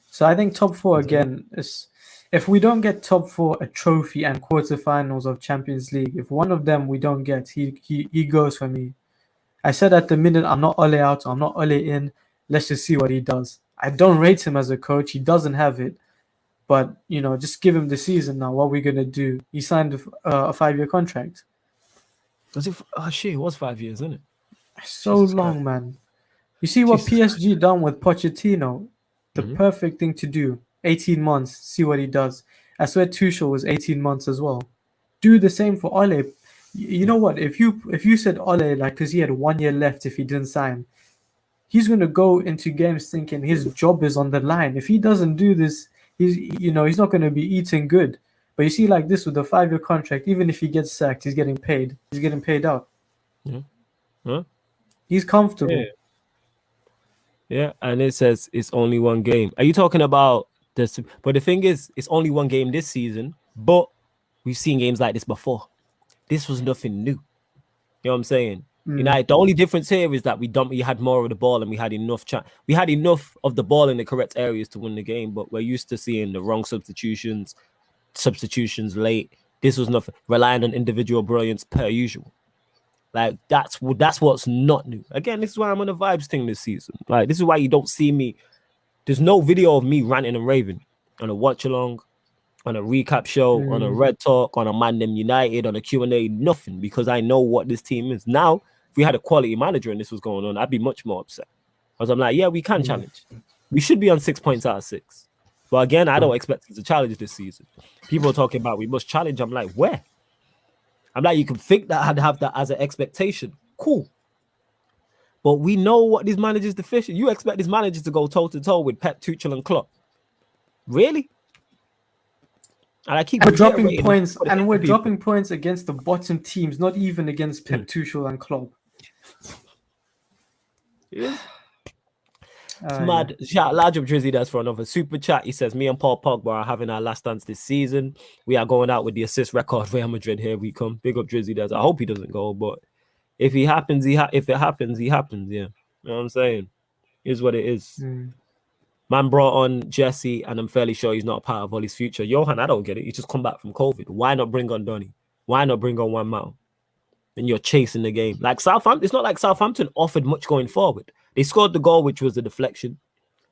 So I think top 4 again is... If we don't get top 4, a trophy and quarterfinals of Champions League, if one of them we don't get, he goes for me. I said at the minute, I'm not Ole out, I'm not Ole in. Let's just see what he does. I don't rate him as a coach. He doesn't have it. But, just give him the season now. What are we going to do? He signed a 5-year contract. Was it? Oh, shit, it was 5 years, isn't it? So Jesus long, Christ. Man. You see what PSG done with Pochettino? The perfect thing to do. 18 months, see what he does. I swear Tuchel was 18 months as well. Do the same for Ole. You know what? If you said Ole, like, because he had 1 year left if he didn't sign, he's going to go into games thinking his job is on the line. If he doesn't do this, he's not going to be eating good. But you see, like this with the 5-year contract, even if he gets sacked, he's getting paid. He's getting paid out. Yeah. Huh? He's comfortable. Yeah, and it says it's only one game. Are you talking about this? But the thing is, it's only one game this season, but we've seen games like this before. This was nothing new. You know what I'm saying? The only difference here is that we had more of the ball and we had enough we had enough of the ball in the correct areas to win the game, but we're used to seeing the wrong substitutions late. This was nothing, relying on individual brilliance per usual. Like that's what's not new. Again, this is why I'm on a vibes thing this season. Like this is why you don't see me. There's no video of me ranting and raving on a watch along, on a recap show, on a Red Talk, on a ManDem United, on a Q&A, nothing, because I know what this team is. Now, if we had a quality manager and this was going on, I'd be much more upset. Because I'm like, yeah, we can challenge. We should be on 6 points out of 6. But again, I don't expect us to challenge this season. People are talking about we must challenge. I'm like, where? I'm like, you can think that I'd have that as an expectation. Cool. But we know what these managers deficient. You expect these managers to go toe-to-toe with Pep, Tuchel, and Klopp. Really? And I keep dropping points, and we're dropping points against the bottom teams, not even against Pep, Tuchel, and Klopp. Yeah. It's mad. Shout large up Drizzy does for another super chat. He says, me and Paul Pogba are having our last dance this season. We are going out with the assist record. Real Madrid, here we come. Big up Drizzy does. I hope he doesn't go, but if it happens, if it happens, he happens. Yeah. You know what I'm saying? Here's what it is. Man brought on Jesse, and I'm fairly sure he's not a part of Ollie's future. Johan, I don't get it. You just come back from COVID. Why not bring on Donny? Why not bring on Juan Mao? And you're chasing the game. Like Southampton, it's not like Southampton offered much going forward. They scored the goal, which was a deflection,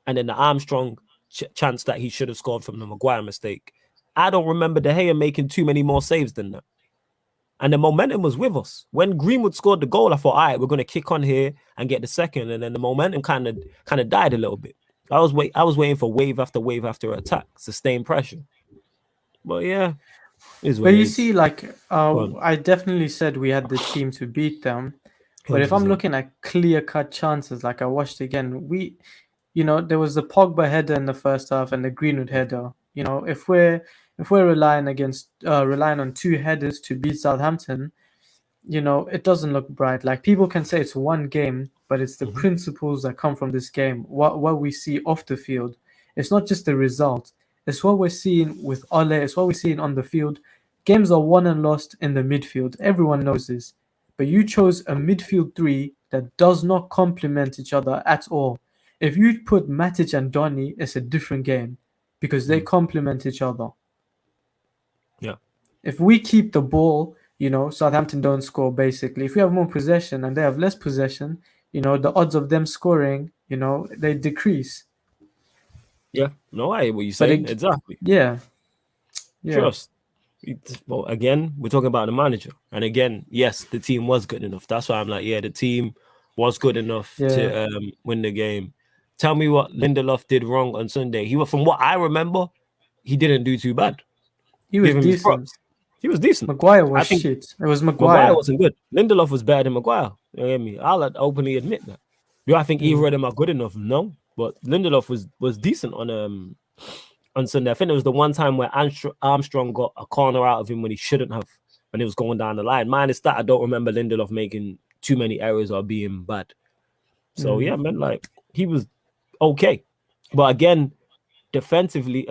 and then the Armstrong chance that he should have scored from the Maguire mistake. I don't remember De Gea making too many more saves than that. And the momentum was with us. When Greenwood scored the goal, I thought, all right, we're going to kick on here and get the second. And then the momentum kind of died a little bit. I was waiting for wave after wave after attack, sustained pressure. But yeah, but you see, like I definitely said we had the team to beat them. But 100%. If I'm looking at clear-cut chances, like I watched again, there was the Pogba header in the first half and the Greenwood header. If we're relying on 2 headers to beat Southampton, it doesn't look bright. Like people can say it's one game, but it's the principles that come from this game. What we see off the field. It's not just the result. It's what we're seeing with Ole. It's what we're seeing on the field. Games are won and lost in the midfield. Everyone knows this. But you chose a midfield 3 that does not complement each other at all. If you put Matic and Donny, it's a different game because they complement each other. Yeah. If we keep the ball, Southampton don't score basically. If we have more possession and they have less possession, the odds of them scoring, they decrease. Yeah, no, I hear what you're But saying. Exactly. yeah. Trust. Well, again, we're talking about the manager. And again, yes, the team was good enough. That's why I'm like, yeah, the team was good enough to win the game. Tell me what Lindelof did wrong on Sunday. From what I remember, he didn't do too bad. He was Give him his decent. props. He was decent. Maguire was I think shit. It was Maguire Maguire. wasn't good. Lindelof was better than Maguire. You hear me? I'll openly admit that. Do I think either of them are good enough? No. But Lindelof was decent on Sunday. I think it was the one time where Armstrong got a corner out of him when he shouldn't have, when he was going down the line. Minus that, I don't remember Lindelof making too many errors or being bad. So yeah, man, like he was okay. But again, offensively,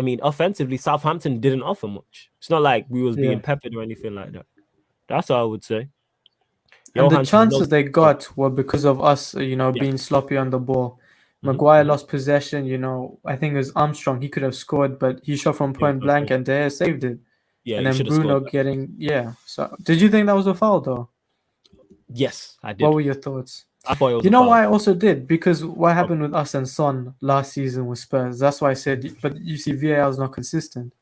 Southampton didn't offer much. It's not like we was being peppered or anything like that. That's all I would say. And the chances they got were because of us, being sloppy on the ball. Maguire lost possession, I think it was Armstrong. He could have scored, but he shot from point blank and they saved it. Yeah, and then Bruno So, did you think that was a foul though? Yes, I did. What were your thoughts? I thought it was You know why I also did? Because what happened with us and Son last season with Spurs. That's why I said, but you see, VAR is not consistent.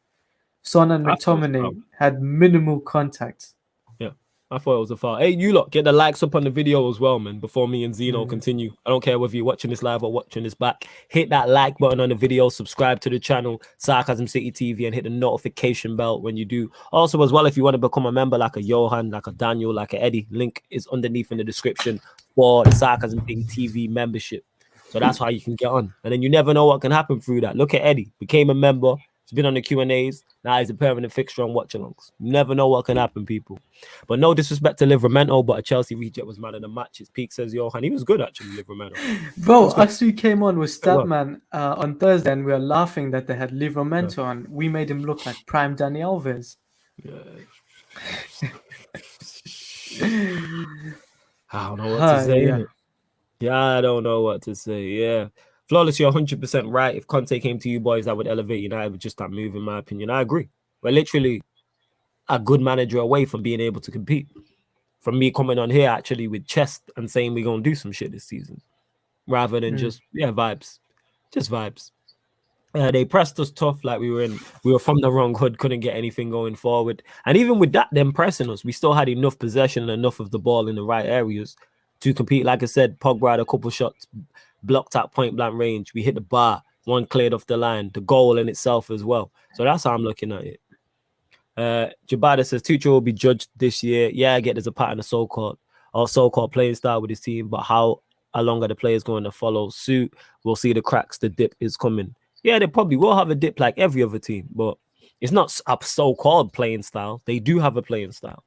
Son and McTominay had minimal contact. Yeah, I thought it was a foul. Hey, you lot, get the likes up on the video as well, man, before me and Zeno continue. I don't care whether you're watching this live or watching this back. Hit that like button on the video, subscribe to the channel, Sarcasm City TV, and hit the notification bell when you do. Also, as well, if you want to become a member like a Johan, like a Daniel, like a Eddie, link is underneath in the description for the Sarcasm City TV membership. So that's how you can get on. And then you never know what can happen through that. Look at Eddie, became a member. He's been on the Q&As. Now he's a permanent fixture on watch-alongs. You never know what can happen, people. But no disrespect to Livramento, but a Chelsea reject was man of the match. His peak says Johan. He was good, actually, Livramento. Bro, us we came on with Statman on Thursday, and we were laughing that they had Livramento on. We made him look like prime Dani Alves. I don't know what to say. I don't know what to say. Yeah. Flawless, you're 100% right. If Conte came to you boys, that would elevate United with just that move, in my opinion. I agree. We're literally a good manager away from being able to compete. From me coming on here, actually, with chest and saying we're going to do some shit this season. Rather than just, vibes. Just vibes. They pressed us tough like we were from the wrong hood, couldn't get anything going forward. And even with that, them pressing us, we still had enough possession and enough of the ball in the right areas to compete. Like I said, Pogba had a couple shots blocked at point blank range. We hit the bar, one cleared off the line, the goal in itself as well. So that's how I'm looking at it. Jabada says Tuchel will be judged this year. Yeah, I get there's a pattern of so-called playing style with his team, but how long are the players going to follow suit? We'll see the cracks. The dip is coming. Yeah, they probably will have a dip like every other team, but it's not a so-called playing style. They do have a playing style.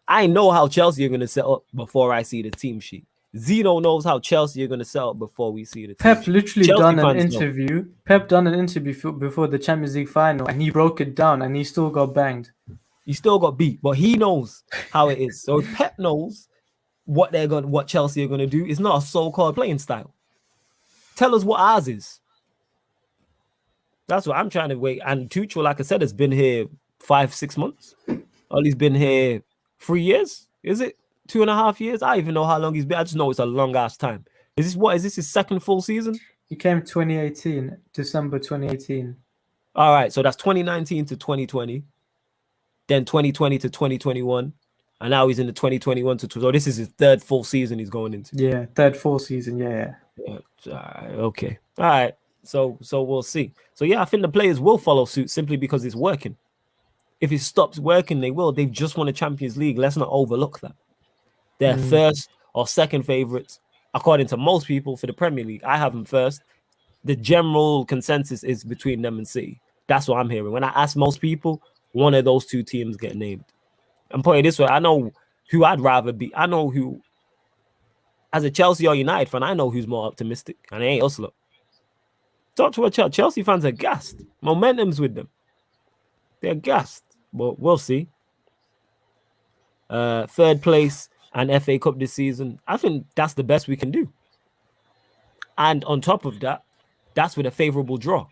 I know how Chelsea are going to set up before I see the team sheet. Zeno knows how Chelsea are going to set up before we see the team. Pep literally done an interview. Pep done an interview before the Champions League final, and he broke it down, and he still got banged. He still got beat, but he knows how it is. So if Pep knows what Chelsea are going to do, it's not a so-called playing style. Tell us what ours is. That's what I'm trying to wait. And Tuchel, like I said, has been here 5-6 months. Ollie's been here 3 years. Is it 2.5 years? I don't even know how long he's been. I just know it's a long ass time. Is this his second full season? He came 2018, December 2018. All right, so that's 2019 to 2020, then 2020 to 2021, and now he's in the 2021 to. So this is his third full season he's going into. Yeah, third full season. Yeah. Okay. All right. So we'll see. So yeah, I think the players will follow suit simply because it's working. If it stops working, they will. They've just won a Champions League. Let's not overlook that. They're first or second favorites, according to most people, for the Premier League. I have them first. The general consensus is between them and City. That's what I'm hearing. When I ask most people, one of those two teams get named. I'm putting it this way. I know who I'd rather be. I know who, as a Chelsea or United fan, I know who's more optimistic. And it ain't us, look. Talk to a Chelsea fans are gassed. Momentum's with them. They're gassed. But we'll see. Third place and FA Cup this season. I think that's the best we can do. And on top of that, that's with a favorable draw.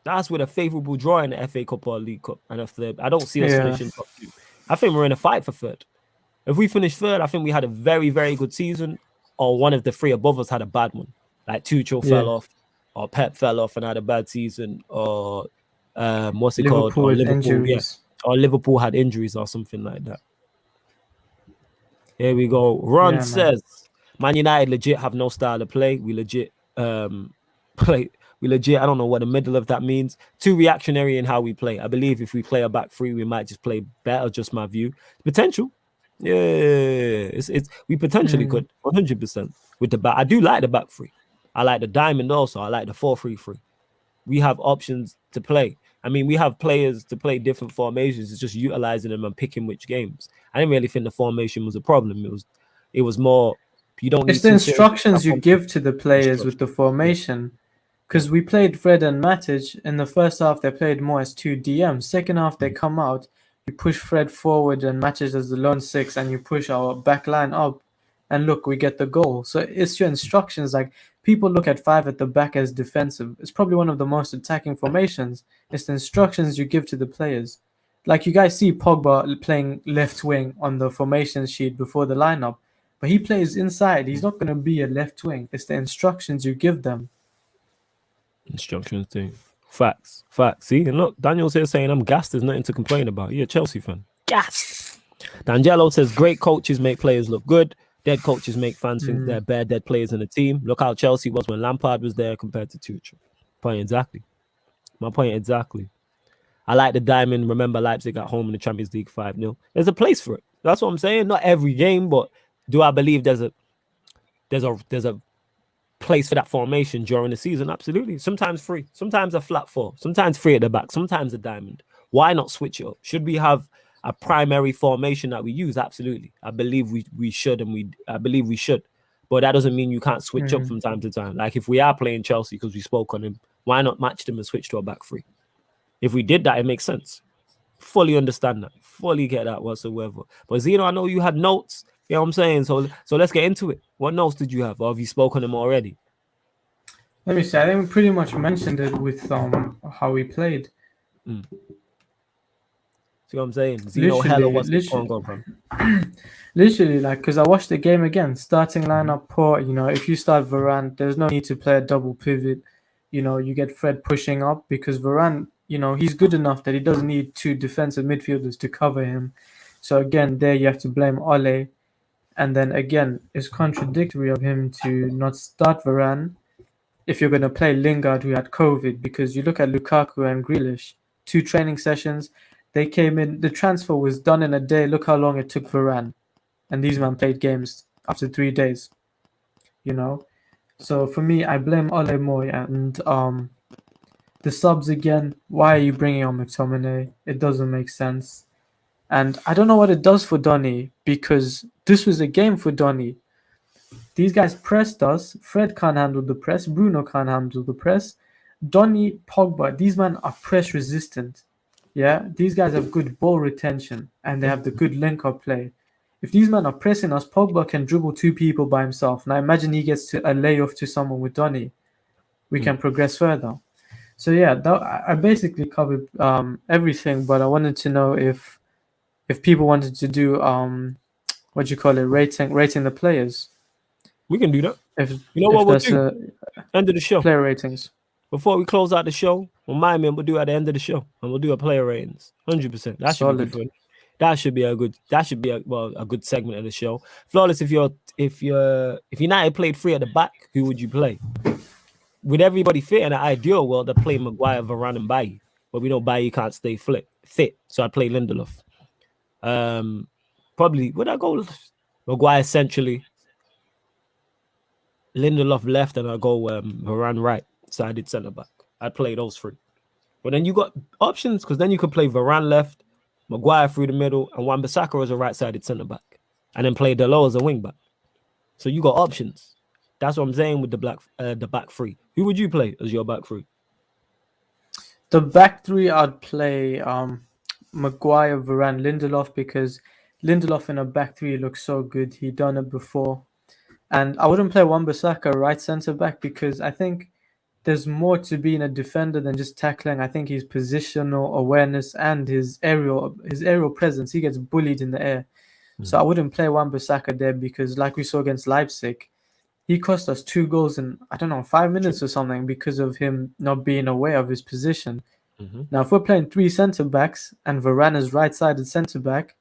That's with a favorable draw in the FA Cup or League Cup. And if I don't see us finishing top two. I think we're in a fight for third. If we finish third, I think we had a very, very good season, or one of the three above us had a bad one. Like Tuchel fell off. or Pep fell off and had a bad season, or what's it called? Liverpool Or with Liverpool, yeah, injuries. or Liverpool had injuries or something like that. Here we go. Ron Yeah, man. says, Man United legit have no style of play. We legit play. We legit, I don't know what the middle of that means. Too reactionary in how we play. I believe if we play a back three, we might just play better. Just my view. Potential. Yeah, it's we potentially could 100% with the back. I do like the back three. I like the diamond also. I like the 4-3-3. We have options to play. I mean, we have players to play different formations. It's just utilizing them and picking which games. I didn't really think the formation was a problem. It was more you don't It's need the two players. instructions you give to the players with the Yeah. formation. Because we played Fred and Matic in the first half, they played more as two DMs. Second half, they come out, you push Fred forward and Matic as the lone six, and you push our back line up. And look, we get the goal. So it's your instructions. Like, people look at five at the back as defensive. It's probably one of the most attacking formations. It's the instructions you give to the players. Like, you guys see Pogba playing left wing on the formation sheet before the lineup, but he plays inside. He's not going to be a left wing. It's the instructions you give them. Instructions thing. Facts. See, and look, Daniel's here saying I'm gassed. There's nothing to complain about. You're a Chelsea fan. Gassed. D'Angelo says great coaches make players look good. Dead coaches make fans think they're bad dead players in the team. Look how Chelsea was when Lampard was there compared to Tuchel. Point exactly. My point exactly. I like the diamond. Remember Leipzig at home in the Champions League 5-0. There's a place for it. That's what I'm saying. Not every game, but do I believe there's a place for that formation during the season? Absolutely. Sometimes three, sometimes a flat four, sometimes three at the back, sometimes a diamond. Why not switch it up? Should we have a primary formation that we use? Absolutely. I believe we should, and I believe we should. But that doesn't mean you can't switch up from time to time. Like if we are playing Chelsea because we spoke on him, why not match them and switch to a back three? If we did that, it makes sense. Fully understand that. Fully get that whatsoever. But Zeno, I know you had notes. You know what I'm saying? So let's get into it. What notes did you have? Or have you spoken on them already? Let me see. I think we pretty much mentioned it with how we played. See what I'm saying? Zeno hella what's going on, fam? Literally, like, because I watched the game again. Starting lineup poor. You know, if you start Varane, there's no need to play a double pivot. You know, you get Fred pushing up because Varane, you know, he's good enough that he doesn't need two defensive midfielders to cover him. So again, there you have to blame Ole. And then again, it's contradictory of him to not start Varane if you're going to play Lingard, who had COVID, because you look at Lukaku and Grealish, 2 training sessions, they came in, the transfer was done in a day. Look how long it took Varane. And these men played games after 3 days, you know. So for me, I blame Ole Moy. And the subs again, why are you bringing on McTominay? It doesn't make sense. And I don't know what it does for Donny, because this was a game for Donny. These guys pressed us. Fred can't handle the press. Bruno can't handle the press. Donny, Pogba, these men are press resistant. Yeah, these guys have good ball retention and they have the good link-up play. If these men are pressing us, Pogba can dribble 2 people by himself. Now imagine he gets to a layoff to someone with Donny. We can progress further. So yeah, I basically covered everything, but I wanted to know if people wanted to do what do you call it, rating the players. We can do that. If you know what we'll do? End of the show. Player ratings. Before we close out the show, remind me, we'll do at the end of the show, and we'll do a player ratings. 100%. That should be good. That should be a good segment of the show. Flawless. If United played 3 at the back, who would you play? With everybody fit in an ideal world, I'd play Maguire, Varane, and Bailly. But we know Bailly can't stay fit, so I'd play Lindelof. Probably would I go Maguire centrally, Lindelof left, and I go Varane right sided centre back. I'd play those 3. But then you got options, because then you could play Varane left, Maguire through the middle, and Wan-Bissaka as a right sided centre back, and then play Dalot as a wing back. So you got options. That's what I'm saying with the back 3. Who would you play as your back 3? The back 3, I'd play Maguire, Varane, Lindelof, because Lindelof in a back 3 looks so good. He done it before. And I wouldn't play Wan-Bissaka right centre back, because I think there's more to being a defender than just tackling. I think his positional awareness and his aerial presence, he gets bullied in the air. So I wouldn't play Wan-Bissaka there, because like we saw against Leipzig, he cost us 2 goals in, I don't know, 5 minutes or something because of him not being aware of his position. Mm-hmm. Now, if we're playing three centre backs and Varane is right-sided centre back,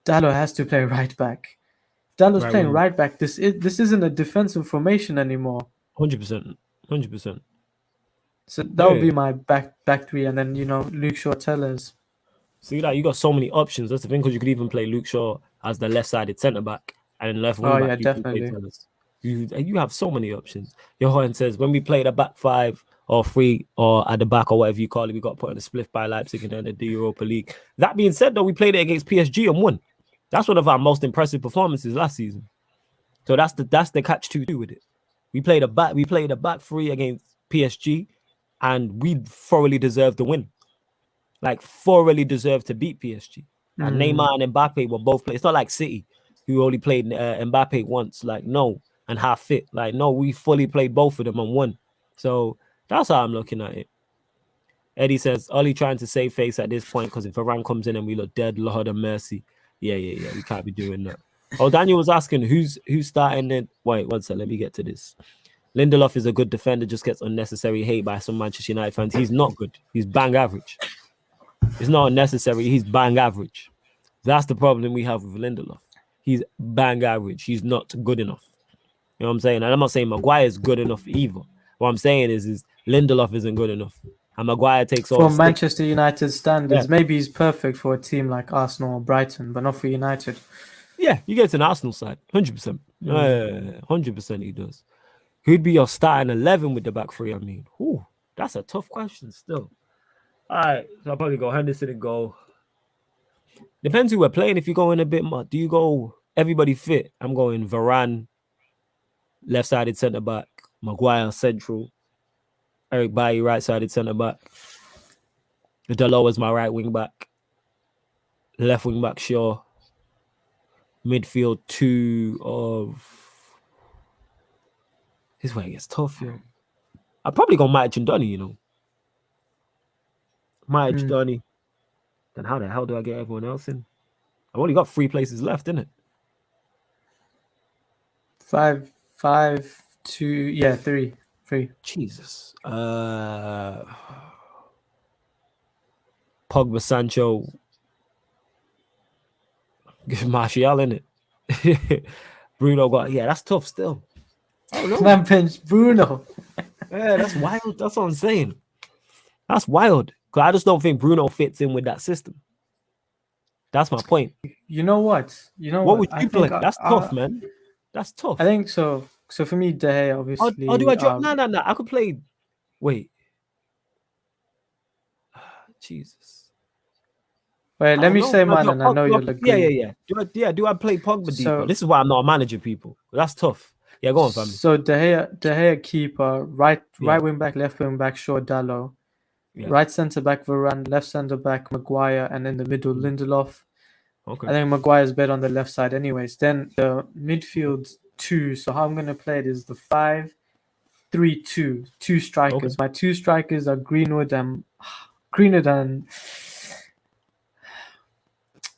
Dalot has to play right back. If Dalot's Right playing wing, right back, this isn't a defensive formation anymore. 100%, 100%. So that would Yeah. be my back three, and then Luke Shaw, Tellers. See that you got so many options. That's the thing, because you could even play Luke Shaw as the left-sided centre back, and then left wing Oh back yeah, you can play definitely. Tellers. You have so many options. Johan says when we played a back five or three or at the back or whatever you call it, we got put in a split by Leipzig and then the Europa League. That being said, though, we played it against PSG and won. That's one of our most impressive performances last season. So that's the catch-22 with it. We played a back three against PSG, and we thoroughly deserved the win. Like thoroughly deserved to beat PSG. And Neymar and Mbappe were both playing. It's not like City, who only played Mbappe once. Like no, and half fit. Like no, we fully played both of them and won. So that's how I'm looking at it. Eddie says, Ollie trying to save face at this point because if Varane comes in and we look dead, Lord of mercy. Yeah. We can't be doing that. Oh, Daniel was asking who's starting it. Wait, one sec. Let me get to this. Lindelof is a good defender, just gets unnecessary hate by some Manchester United fans. He's not good. He's bang average. It's not unnecessary. He's bang average. That's the problem we have with Lindelof. He's bang average. He's not good enough. You know what I'm saying? And I'm not saying Maguire is good enough either. What I'm saying is Lindelof isn't good enough. And Maguire takes all For the stick. Manchester United standards, Yeah. maybe he's perfect for a team like Arsenal or Brighton, but not for United. Yeah, you get to an Arsenal side. 100%. 100% he does. Who'd be your starting 11 with the back three? I mean, that's a tough question still. All right, so I'll probably go Henderson and go. Depends who we're playing. If you go in a bit more, do you go everybody fit? I'm going Varane, left-sided centre back, Maguire central, Eric Bailly right-sided centre back. Dalot is my right wing back, left wing back Shaw, midfield two of. This way it gets tough, yo. I'd probably go Mike and Donny, Mike Donny. Then how the hell do I get everyone else in? I've only got 3 places left, innit? 5, 2, 3. Jesus. Pogba, Sancho, give Martial in it. Bruno got that's tough still. I don't know. Man bench Bruno. Yeah, that's wild. That's what I'm saying. That's wild. Because I just don't think Bruno fits in with that system. That's my point. You know what? What would you play? That's tough, man. That's tough. I think so. So for me, De Gea, obviously. Or do I drop? No. I could play. Wait. Jesus. Wait, let me say mine, and I know you'll agree. Yeah. Do I play Pogba deeper? This is why I'm not a manager, people. That's tough. Yeah, go on, family. So De Gea keeper, right wing back, left wing back, Shaw, Dalot. Yeah. Right centre back, Varane. Left centre back, Maguire, and in the middle, Lindelof. Okay. I think Maguire's better on the left side, anyways. Then the midfield 2. So how I'm gonna play it is the 5-3-2. 2 strikers. Okay. My 2 strikers are Greenwood and.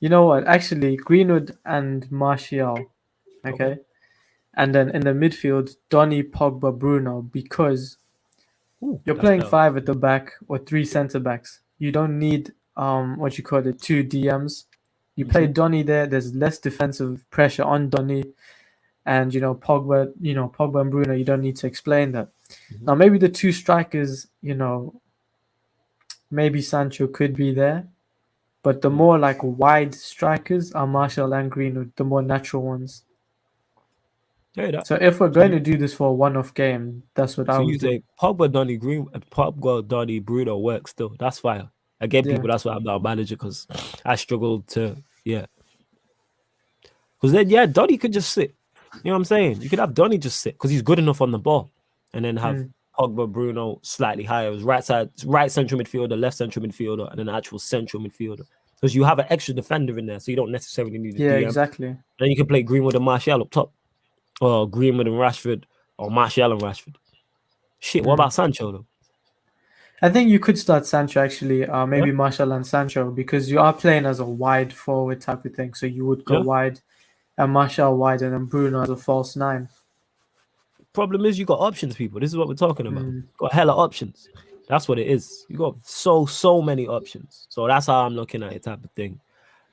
You know what? Actually, Greenwood and Martial. Okay. And then in the midfield, Donny, Pogba, Bruno, because you're playing 5 at the back or 3 centre backs. You don't need 2 DMs. You play Donny there. There's less defensive pressure on Donny, and Pogba. Pogba and Bruno. You don't need to explain that. Now maybe the 2 strikers. Maybe Sancho could be there, but the more like wide strikers are Martial and Greenwood, the more natural ones. Yeah, so if we're going to do this for a one-off game, that's what I would do. So you say Pogba, Donny, Bruno works still. That's fire. Again, people, that's why I'm not a manager, because I struggled to, Because then, Donny could just sit. You know what I'm saying? You could have Donny just sit, because he's good enough on the ball. And then have Pogba, Bruno slightly higher. It was right central midfielder, left central midfielder, and an actual central midfielder. Because you have an extra defender in there, so you don't necessarily need a DM. Exactly. Then you can play Greenwood and Martial up top. Or Greenwood and Rashford, or Martial and Rashford. Shit, what about Sancho though? I think you could start Sancho actually, maybe Martial and Sancho, because you are playing as a wide forward type of thing. So you would go wide, and Martial wide, and then Bruno as a false 9. problem is you got options, people. This is what we're talking about. Got hella options. That's what it is. You got so many options. So that's how I'm looking at it, type of thing.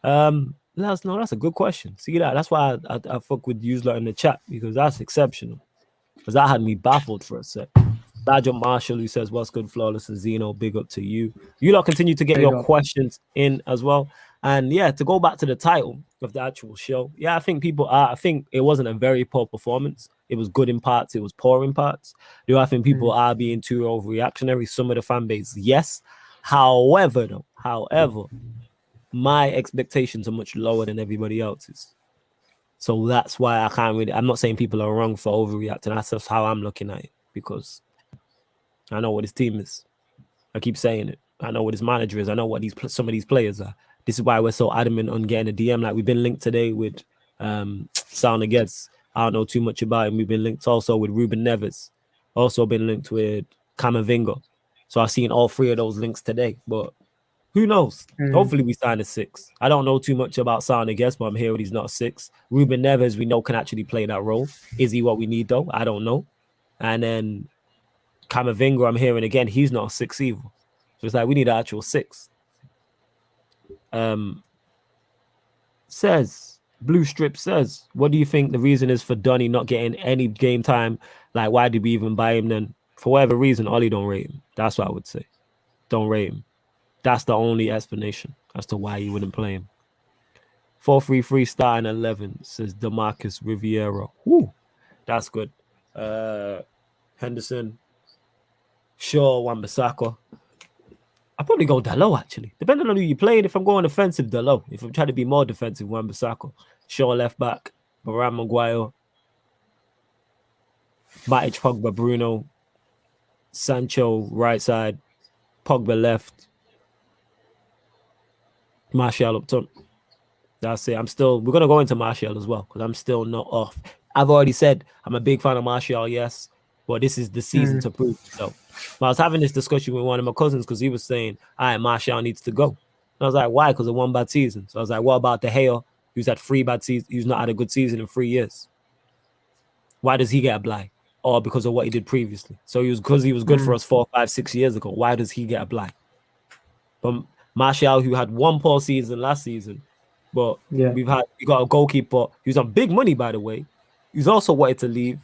That's a good question. See that? That's why I fuck with you lot in the chat, because that's exceptional. Because that had me baffled for a sec. Sergeant Marshall, who says, "What's good, Flawless and Zeno? Big up to you." You lot continue to get your questions in as well. And yeah, to go back to the title of the actual show, yeah, I think I think it wasn't a very poor performance. It was good in parts, it was poor in parts. Do I think people are being too overreactionary? Some of the fan base, yes. However, my expectations are much lower than everybody else's. So that's why I'm not saying people are wrong for overreacting. That's just how I'm looking at it, because I know what his team is. I keep saying it. I know what his manager is. I know what some of these players are. This is why we're so adamant on getting a DM. Like, we've been linked today with Sound Against. I don't know too much about him. We've been linked also with Ruben Neves. Also been linked with Camavinga. So I've seen all three of those links today. But who knows? Hopefully we sign a 6. I don't know too much about Sound Against, but I'm hearing he's not a 6. Ruben Neves, we know, can actually play that role. Is he what we need, though? I don't know. And then Camavinga, I'm hearing again, he's not a 6 either. So it's like, we need an actual 6. Blue Strip says, what do you think the reason is for Donny not getting any game time? Like, why did we even buy him then? For whatever reason, Ollie don't rate him. That's what I would say. Don't rate him. That's the only explanation as to why you wouldn't play him. 4-3-3 starting 11, says DeMarcus Riviera. Woo, that's good. Henderson, Shaw, Wan-Bissaka. I'll probably go Dalot, actually. Depending on who you're playing. If I'm going offensive, Dalot. If I'm trying to be more defensive, Wan-Bissaka. Shaw left back. Varane, Maguire. Matic, Pogba, Bruno. Sancho, right side. Pogba left. Martial up top. That's it. We're going to go into Martial as well, because I'm still not off. I've already said I'm a big fan of Martial, yes. But this is the season to prove himself. But I was having this discussion with one of my cousins, because he was saying, all right, Martial needs to go. And I was like, why? Because of one bad season. So I was like, what about De Gea, who's had 3 bad seasons, who's not had a good season in 3 years? Why does he get a blight? Or because of what he did previously? So because he was good for us 4, 5, 6 years ago, why does he get a blight? But Martial, who had 1 poor season last season, but we got a goalkeeper who's on big money, by the way, who's also wanted to leave,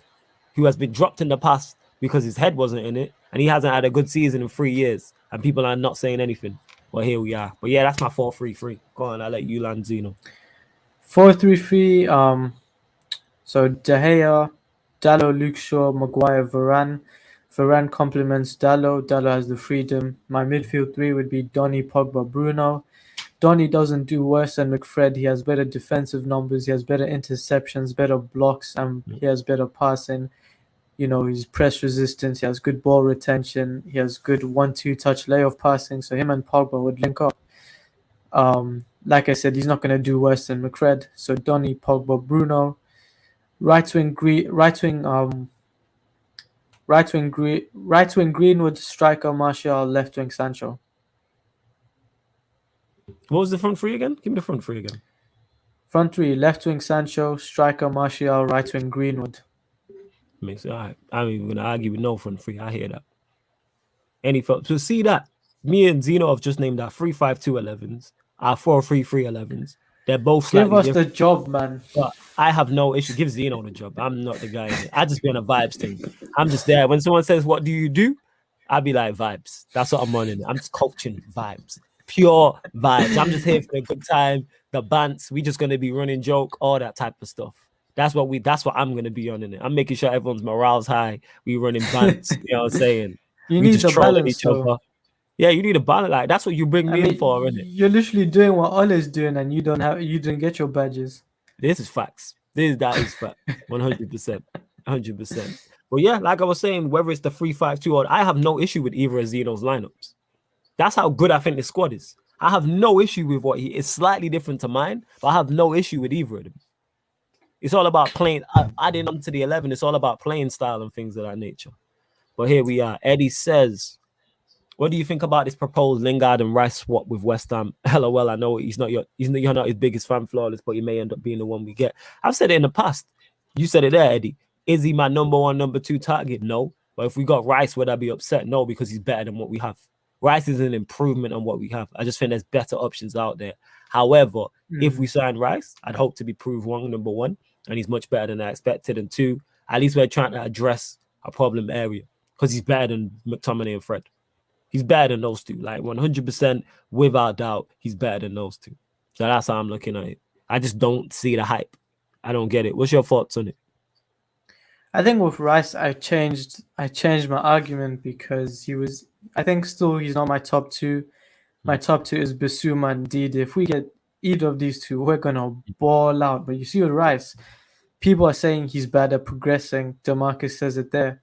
who has been dropped in the past because his head wasn't in it, and he hasn't had a good season in 3 years, and people are not saying anything. Well, here we are. But yeah, that's my 4-3-3. Go on, I'll let you land, Zeno. 4-3-3. So De Gea, Dalot, Luke Shaw, Maguire, Varane. Varane complements Dalot. Dalot has the freedom. My midfield 3 would be Donny, Pogba, Bruno. Donny doesn't do worse than McFred. He has better defensive numbers. He has better interceptions, better blocks, and he has better passing. You know, he's press resistance. He has good ball retention. He has good 1-2 touch layoff passing. So him and Pogba would link up. Like I said, he's not going to do worse than McFred. So Donny, Pogba, Bruno. Right wing Greenwood, striker Martial, left wing Sancho. What was the front 3 again? Give me the front 3 again. Front 3, left wing Sancho, striker Martial, right wing Greenwood. Makes it all right. I'm even going to argue with no front 3. I hear that. So see that? Me and Zeno have just named our 3-5-2-11s, our 4-3-3-11s. They're both slightly Give us different. the job, man. But I have no issue. Give Zeno the job. I'm not the guy in it. I just be on a vibes thing. I'm just there. When someone says, what do you do? I'll be like, vibes. That's what I'm running. I'm just coaching vibes. Pure vibes. I'm just here for a good time. The bants. We just going to be running joke, all that type of stuff. That's what I'm going to be on in it. I'm making sure everyone's morale's high. We running bants. You know what I'm saying? You need the balance, each other. Yeah, you need a balance. Like, that's what you bring me in for, isn't it? You're literally doing what Ole's doing, and you didn't get your badges. This is facts. That is fact. 100%. 100%. But yeah, like I was saying, whether it's the 3-5-2 or I have no issue with either of Zeno's lineups. That's how good I think the squad is. I have no issue with what he is. Slightly different to mine, but I have no issue with either of them. It's all about playing. Adding them to the 11, it's all about playing style and things of that nature. But here we are. Eddie says, what do you think about this proposed Lingard and Rice swap with West Ham? LOL, I know you're not his biggest fan, Flawless, but he may end up being the one we get. I've said it in the past. You said it there, Eddie. Is he my number one, number two target? No. But if we got Rice, would I be upset? No, because he's better than what we have. Rice is an improvement on what we have. I just think there's better options out there. However, if we sign Rice, I'd hope to be proved wrong, number one, and he's much better than I expected. And two, at least we're trying to address a problem area because he's better than McTominay and Fred. He's better than those two. Like 100%, without doubt, he's better than those two. So that's how I'm looking at it. I just don't see the hype. I don't get it. What's your thoughts on it? I think with Rice, I changed my argument because I think still he's not my top two. My top two is Bissouma and Didi. If we get either of these two, we're gonna ball out. But you see with Rice, people are saying he's bad at progressing. DeMarcus says it there.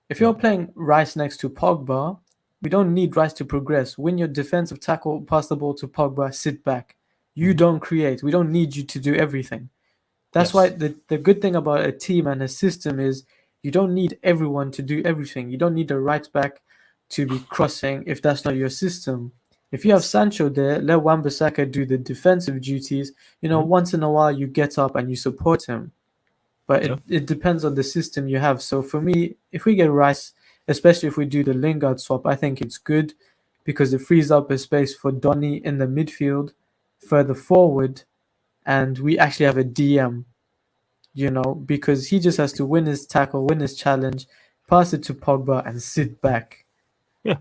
If you're playing Rice next to Pogba, we don't need Rice to progress. Win your defensive tackle, pass the ball to Pogba, sit back. You don't create. We don't need you to do everything. That's why the good thing about a team and a system is you don't need everyone to do everything. You don't need the right back to be crossing if that's not your system. If you have Sancho there, let Wan-Bissaka do the defensive duties. Once in a while you get up and you support him. But it depends on the system you have. So for me, if we get Rice, especially if we do the Lingard swap, I think it's good because it frees up a space for Donny in the midfield, further forward, and we actually have a DM, because he just has to win his tackle, win his challenge, pass it to Pogba, and sit back. Yeah.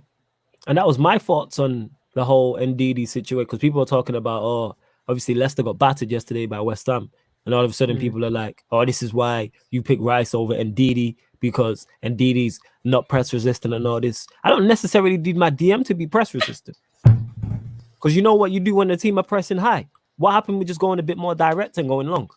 And that was my thoughts on the whole Ndidi situation, because people are talking about, obviously Leicester got battered yesterday by West Ham. And all of a sudden people are like, this is why you pick Rice over Ndidi, because Ndidi's not press resistant and all this. I don't necessarily need my DM to be press resistant. Because you know what you do when the team are pressing high? What happened with just going a bit more direct and going long?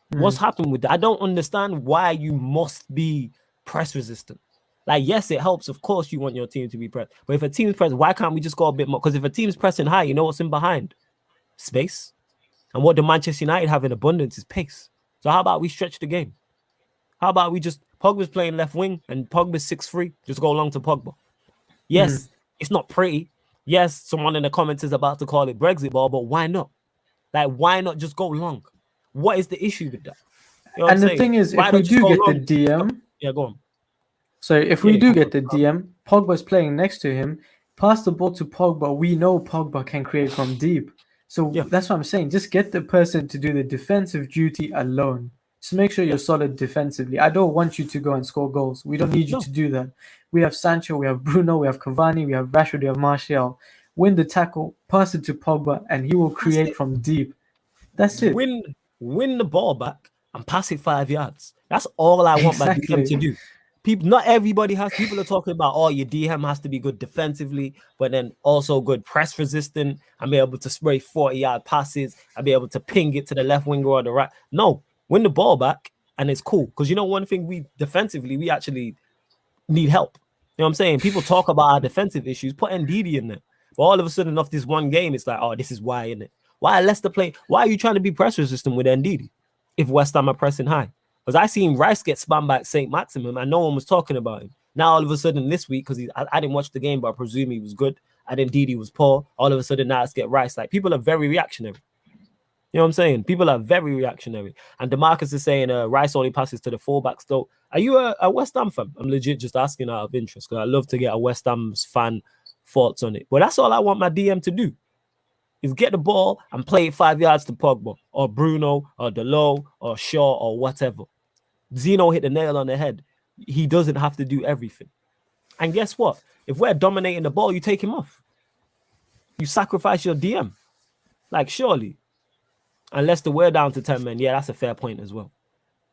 What's happened with that? I don't understand why you must be press resistant. Like, yes, it helps. Of course, you want your team to be pressed. But if a team's pressed, why can't we just go a bit more? Because if a team's pressing high, you know what's in behind? Space. And what the Manchester United have in abundance is pace. So how about we stretch the game? How about we just, Pogba's playing left wing and Pogba's 6'3", just go along to Pogba. Yes, it's not pretty. Yes, someone in the comments is about to call it Brexit ball, but why not? Like, why not just go long? What is the issue with that? You know and the thing is, if we do get the DM... Yeah, go on. So if we do get the DM, Pogba's playing next to him, pass the ball to Pogba. We know Pogba can create from deep. So that's what I'm saying. Just get the person to do the defensive duty alone. Just make sure you're solid defensively. I don't want you to go and score goals. We don't need you to do that. We have Sancho, we have Bruno, we have Cavani, we have Rashford, we have Martial. Win the tackle, pass it to Pogba, and he will create from deep. That's it. Win the ball back and pass it 5 yards. That's all I want my DM to do. Not everybody has. People are talking about, your DM has to be good defensively, but then also good press resistant and be able to spray 40-yard passes and be able to ping it to the left winger or the right. No, win the ball back and it's cool. Because one thing, we defensively, we actually need help. You know what I'm saying? People talk about our defensive issues, put Ndidi in there. But all of a sudden, off this one game, it's like, this is why, isn't it? Why Leicester play? Why are you trying to be press resistant with Ndidi if West Ham are pressing high? Because I seen Rice get spun back St. Maximum and no one was talking about him. Now, all of a sudden this week, because I didn't watch the game, but I presume he was good. I didn't Ndidi was poor. All of a sudden now let's get Rice. Like, people are very reactionary. You know what I'm saying? People are very reactionary. And DeMarcus is saying Rice only passes to the fullbacks. Though, are you a West Ham fan? I'm legit just asking out of interest because I love to get a West Ham's fan thoughts on it. But that's all I want my DM to do. Is get the ball and play it 5 yards to Pogba or Bruno or Delo or Shaw or whatever. Zeno hit the nail on the head. He doesn't have to do everything. And guess what? If we're dominating the ball, you take him off. You sacrifice your DM. Like, surely. Unless we're down to 10 men. Yeah, that's a fair point as well.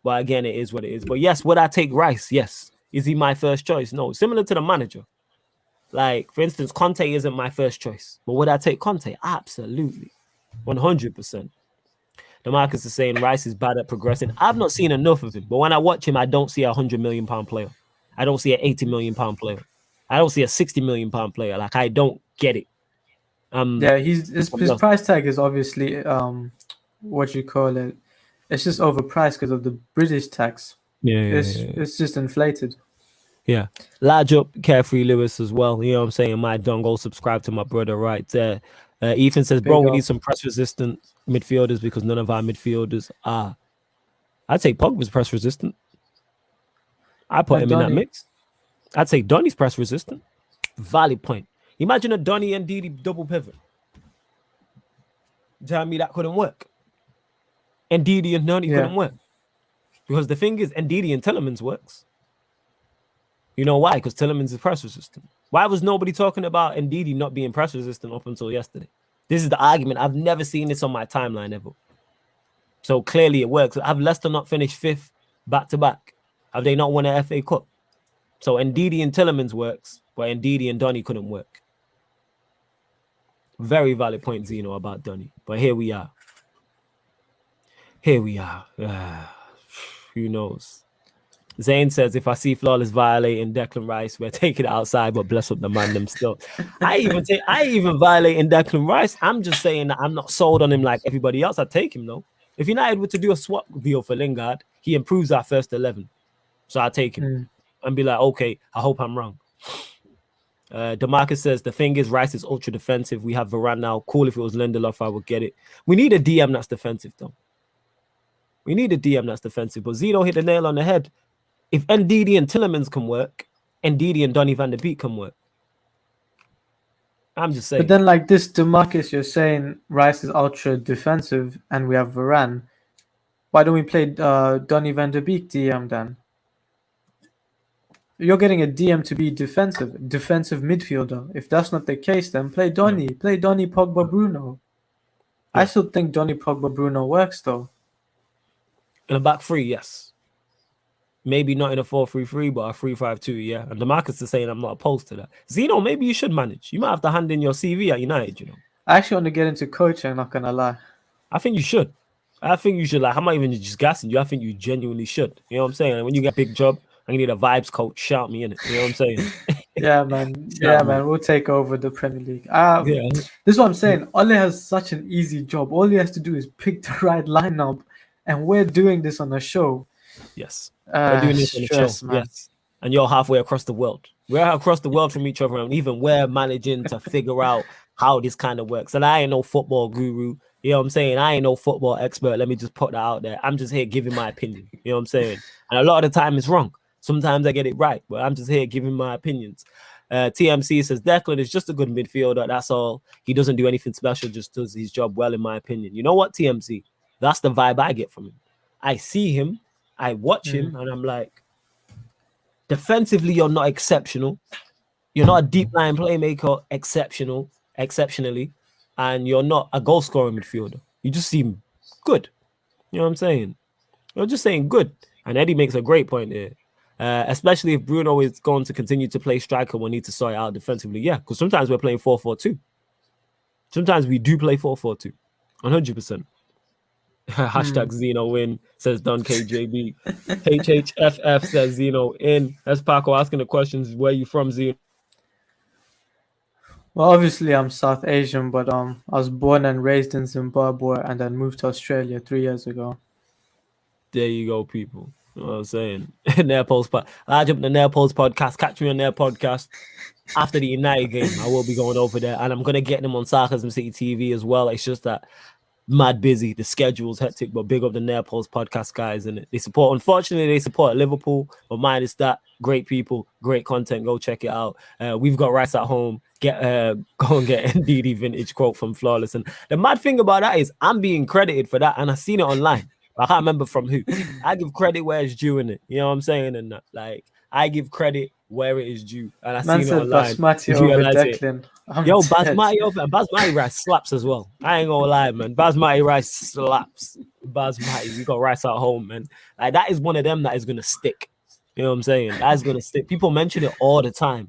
But again, it is what it is. But yes, would I take Rice? Yes. Is he my first choice? No. Similar to the manager. Like, for instance, Conte isn't my first choice. But would I take Conte? Absolutely. 100%. DeMarcus is saying Rice is bad at progressing. I've not seen enough of him. But when I watch him, I don't see a £100 million player. I don't see an £80 million player. I don't see a £60 million player. Like, I don't get it. His price tag is obviously, what you call it? It's just overpriced because of the British tax. It's just inflated. Yeah. Large up Carefree Lewis as well. You know what I'm saying? My dongle, subscribe to my brother right there. Ethan says, bro, we need some press resistant midfielders because none of our midfielders are. I'd say Pogba's press resistant. I put And him in that Donny. mix. I'd say Donny's press resistant. Valid point. Imagine a Donny and Ndidi double pivot. Tell me that couldn't work. Ndidi and Donny couldn't work. Because the thing is, Ndidi and Tillemans works. You know why? Because Tillemans is press resistant. Why was nobody talking about Ndidi not being press resistant up until yesterday? This is the argument. I've never seen this on my timeline ever. So clearly it works. Have Leicester not finished 5th back-to-back? Have they not won an FA Cup? So Ndidi and Tillemans works, but Ndidi and Donny couldn't work. Very valid point, Zeno, about Donny. But here we are. Here we are. Who knows? Zane says, if I see Flawless violating Declan Rice, we're taking it outside, but bless up the ManDem still. I even violating Declan Rice. I'm just saying that I'm not sold on him like everybody else. I'd take him, though. If United were to do a swap deal for Lingard, he improves our first 11. So I'll take him and be like, okay, I hope I'm wrong. DeMarcus says, the thing is, Rice is ultra defensive. We have Varane now. Cool if it was Lindelof, I would get it. We need a DM that's defensive, though. We need a DM that's defensive. But Zeno hit the nail on the head. If Ndidi and Tillemans can work, Ndidi and Donny van der Beek can work. I'm just saying. But then, like this, DeMarcus, you're saying Rice is ultra defensive and we have Varane. Why don't we play Donny van der Beek DM then? You're getting a DM to be defensive midfielder. If that's not the case, then play Donny. Yeah. Play Donny, Pogba, Bruno. Yeah. I still think Donny, Pogba, Bruno works, though. In a back three, yes. Maybe not in a 4-3-3, but a 3-5-2, yeah. And DeMarcus is saying I'm not opposed to that. Zeno, maybe you should manage. You might have to hand in your CV at United, you know. I actually want to get into coaching, I'm not going to lie. I think you should. Like, I'm not even just gassing you. I think you genuinely should. You know what I'm saying? And when you get a big job and you need a vibes coach, shout me in it. You know what I'm saying? Yeah, man. Man. We'll take over the Premier League. This is what I'm saying. Ole has such an easy job. All he has to do is pick the right lineup. And we're doing this on a show. Yes. We're doing this on a show. Man. Yes. And you're halfway across the world. We're across the world from each other. And even we're managing to figure out how this kind of works. And I ain't no football guru. You know what I'm saying? I ain't no football expert. Let me just put that out there. I'm just here giving my opinion. You know what I'm saying? And a lot of the time it's wrong. Sometimes I get it right. But I'm just here giving my opinions. TMC says, Declan is just a good midfielder. That's all. He doesn't do anything special. Just does his job well, in my opinion. You know what, TMC? That's the vibe I get from him. I see him. I watch him. And I'm like, defensively, you're not exceptional. You're not a deep line playmaker exceptionally. And you're not a goal scoring midfielder. You just seem good. You know what I'm saying? You're just saying good. And Eddie makes a great point here. Especially if Bruno is going to continue to play striker, we'll need to sort it out defensively. Yeah, because sometimes we're playing 4-4-2. Sometimes we do play 4-4-2. 100%. Hashtag Zeno win, says Don KJB. HHFF says Zeno in. That's Paco asking the questions. Where you from, Zeno? Well, obviously I'm South Asian, but I was born and raised in Zimbabwe and then moved to Australia 3 years ago. There you go, people. You know what I'm saying? Nail Post I jump the Nail Post podcast. Catch me on their podcast after the United game. I will be going over there, and I'm gonna get them on Sarcasm City TV as well. It's just that mad busy. The schedule's hectic, but big up the Nail Post podcast guys, and they support. Unfortunately, they support Liverpool, but minus that, great people, great content. Go check it out. We've got Rice at home. Go and get Ndidi vintage quote from Flawless. And the mad thing about that is I'm being credited for that, and I've seen it online. I can't remember from who. I give credit where it's due in it. You know what I'm saying? And like I give credit where it is due. And I seen it online. Basmati over Declan. Yo, Basmati rice slaps as well. I ain't gonna lie, man. Basmati rice slaps. Basmati, we got rice at home, man. Like that is one of them that is gonna stick. You know what I'm saying? That's gonna stick. People mention it all the time.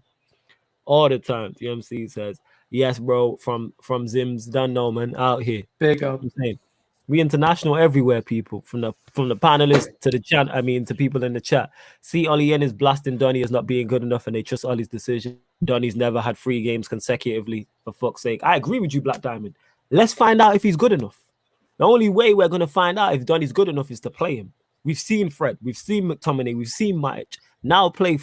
All the time. TMC says, yes, bro, from Zims, done know, man, out here. Big up. I'm saying. We international everywhere, people. From the panelists to the chat, to people in the chat. See, Ollie Yen is blasting Donny as not being good enough, and they trust Ollie's decision. Donny's never had 3 games consecutively, for fuck's sake. I agree with you, Black Diamond. Let's find out if he's good enough. The only way we're going to find out if Donny's good enough is to play him. We've seen Fred. We've seen McTominay. We've seen Matic. Now play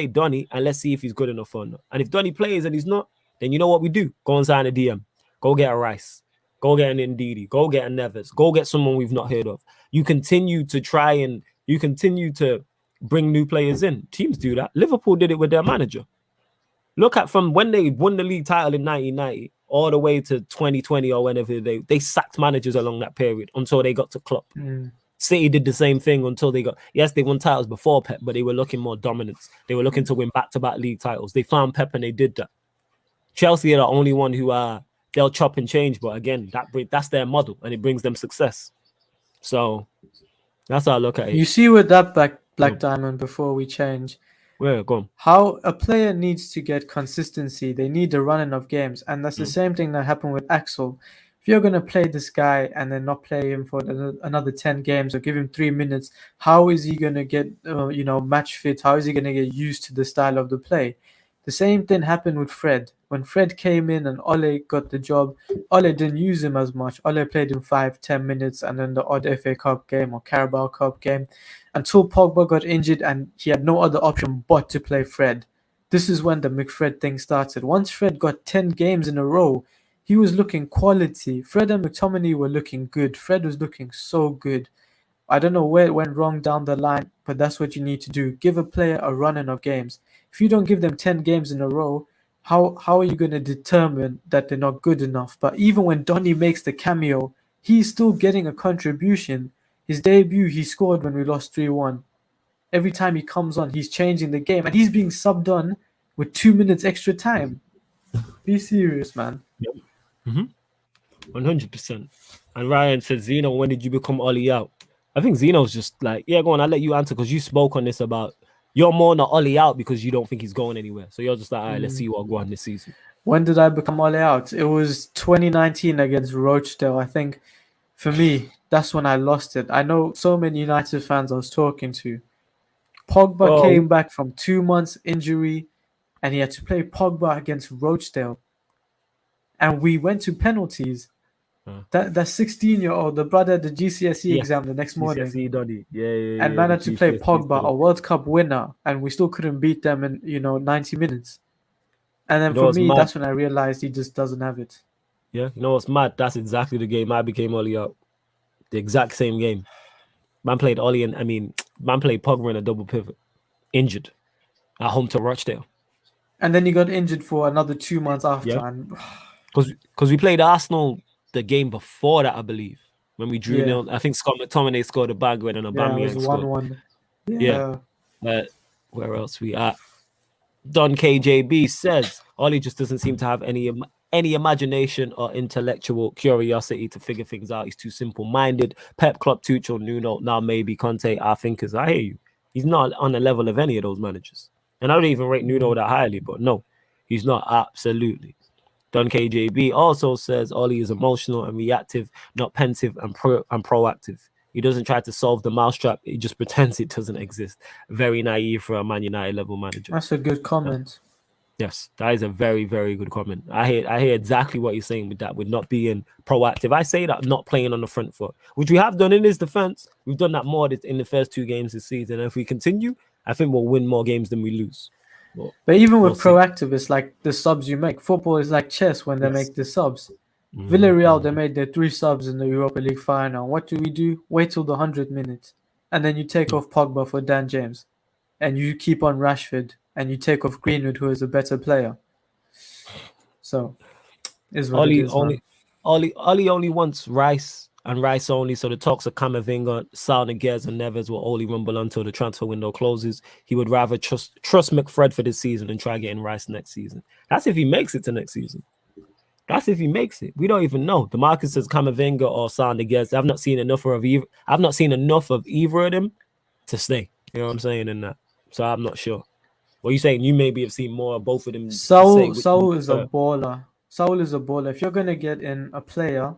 Donny, and let's see if he's good enough or not. And if Donny plays and he's not, then you know what we do? Go and sign a DM. Go get a Rice. Go get an Ndidi. Go get a Neves. Go get someone we've not heard of. You continue to bring new players in. Teams do that. Liverpool did it with their manager. Look at from when they won the league title in 1990 all the way to 2020 or whenever they sacked managers along that period until they got to Klopp. City did the same thing until they won titles before Pep, but they were looking more dominance. They were looking to win back-to-back league titles. They found Pep and they did that. Chelsea are the only one who they'll chop and change, but again, that's their model and it brings them success. So that's how I look at it. You see with that Black Diamond, before we change, go on. How a player needs to get consistency. They need the running of games, and that's the same thing that happened with Axel. If you're going to play this guy and then not play him for another 10 games or give him 3 minutes, how is he going to get match fit? How is he going to get used to the style of the play? The same thing happened with Fred. When Fred came in and Ole got the job, Ole didn't use him as much. Ole played him 5-10 minutes and then the odd FA Cup game or Carabao Cup game until Pogba got injured and he had no other option but to play Fred. This is when the McFred thing started. Once Fred got 10 games in a row, he was looking quality. Fred and McTominay were looking good. Fred was looking so good. I don't know where it went wrong down the line, but that's what you need to do. Give a player a running of games. If you don't give them 10 games in a row, how are you going to determine that they're not good enough? But even when Donny makes the cameo, he's still getting a contribution. His debut, he scored when we lost 3-1. Every time he comes on, he's changing the game. And he's being subbed on with 2 minutes extra time. Be serious, man. Yep. 100%. And Ryan says, Zeno, when did you become Ollie out? I think Zeno's just like, yeah, go on, I'll let you answer because you spoke on this about you're more not Ollie out because you don't think he's going anywhere. So you're just like, all right, let's see what go on this season. When did I become Ollie out? It was 2019 against Rochdale. I think for me, that's when I lost it. I know so many United fans I was talking to. Pogba came back from 2 months injury and he had to play Pogba against Rochdale. And we went to penalties. That 16-year-old, the brother had the GCSE exam the next morning. GCSE Doddy. Yeah. And managed to play Pogba, a World Cup winner, and we still couldn't beat them in 90 minutes. And then for me, that's when I realized he just doesn't have it. Yeah, you know what's mad? That's exactly the game I became Ollie out. The exact same game. Man played Pogba in a double pivot, injured, at home to Rochdale. And then he got injured for another 2 months after. Because we played Arsenal the game before that, I believe, when we drew nil. I think Scott McTominay scored a bag and Aubameyang scored. 1-1. Yeah. Where else we at? Don KJB says Ollie just doesn't seem to have any imagination or intellectual curiosity to figure things out. He's too simple-minded. Pep, Klopp, Tuchel, Nuno, now maybe Conte are thinkers. I hear you. He's not on the level of any of those managers. And I don't even rate Nuno that highly, but no, he's not. Absolutely. Don KJB also says Ollie is emotional and reactive, not pensive and proactive. He doesn't try to solve the mousetrap. He just pretends it doesn't exist. Very naive for a Man United level manager. That's a good comment. Yes, that is a very, very good comment. I hear exactly what you're saying with that, with not being proactive. I say that not playing on the front foot, which we have done in his defense. We've done that more in the first 2 games this season. And if we continue, I think we'll win more games than we lose. But even with proactive, it's like the subs you make. Football is like chess when they make the subs. Villarreal, they made their 3 subs in the Europa League final. What do? Wait till the 100 minutes. And then you take off Pogba for Dan James. And you keep on Rashford. And you take off Greenwood, who is a better player. So, is what it is, Ollie only wants Rice and Rice only. So the talks of Camavinga, Salniguez and Neves will only rumble until the transfer window closes. He would rather trust McFred for this season and try getting Rice next season. That's if he makes it to next season. That's if he makes it. We don't even know. The market says Camavinga or Salniguez. I've not seen enough of either of them to stay. You know what I'm saying in that. So I'm not sure. What are you saying? You maybe have seen more of both of them. Saul is a baller. Saul is a baller. If you're gonna get in a player,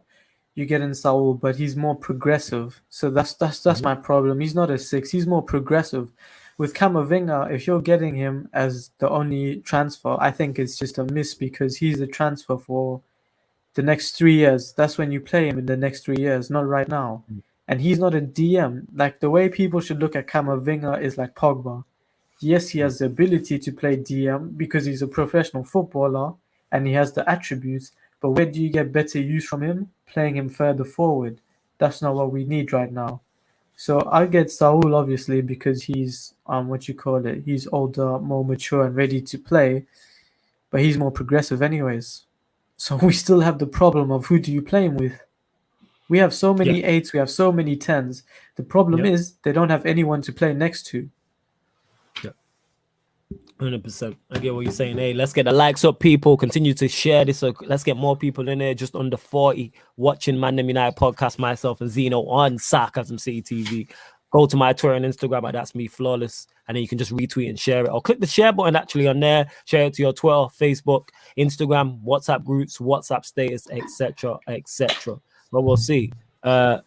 you get in Saul, but he's more progressive. So that's my problem. He's not a 6. He's more progressive. With Camavinga, if you're getting him as the only transfer, I think it's just a miss because he's a transfer for the next 3 years. That's when you play him in the next 3 years, not right now. And he's not a DM. Like the way people should look at Camavinga is like Pogba. Yes, he has the ability to play DM because he's a professional footballer and he has the attributes. But where do you get better use from him? Playing him further forward. That's not what we need right now. So I get Saul obviously because he's what you call it. He's older, more mature, and ready to play, but he's more progressive anyways. So we still have the problem of who do you play him with? We have so Yeah. many eights, we have so many tens. The problem Yeah. is they don't have anyone to play next to. Yeah. 100%. I get what you're saying. Hey, let's get the likes up, people. Continue to share this. So let's get more people in there. Just under 40 watching ManDem United podcast. Myself and Zeno on Sarcasm City TV. Go to my Twitter and Instagram, and that's me, Flawless. And then you can just retweet and share it, or click the share button actually on there. Share it to your Twitter, Facebook, Instagram, WhatsApp groups, WhatsApp status, etc., etc. But we'll see. Yeah,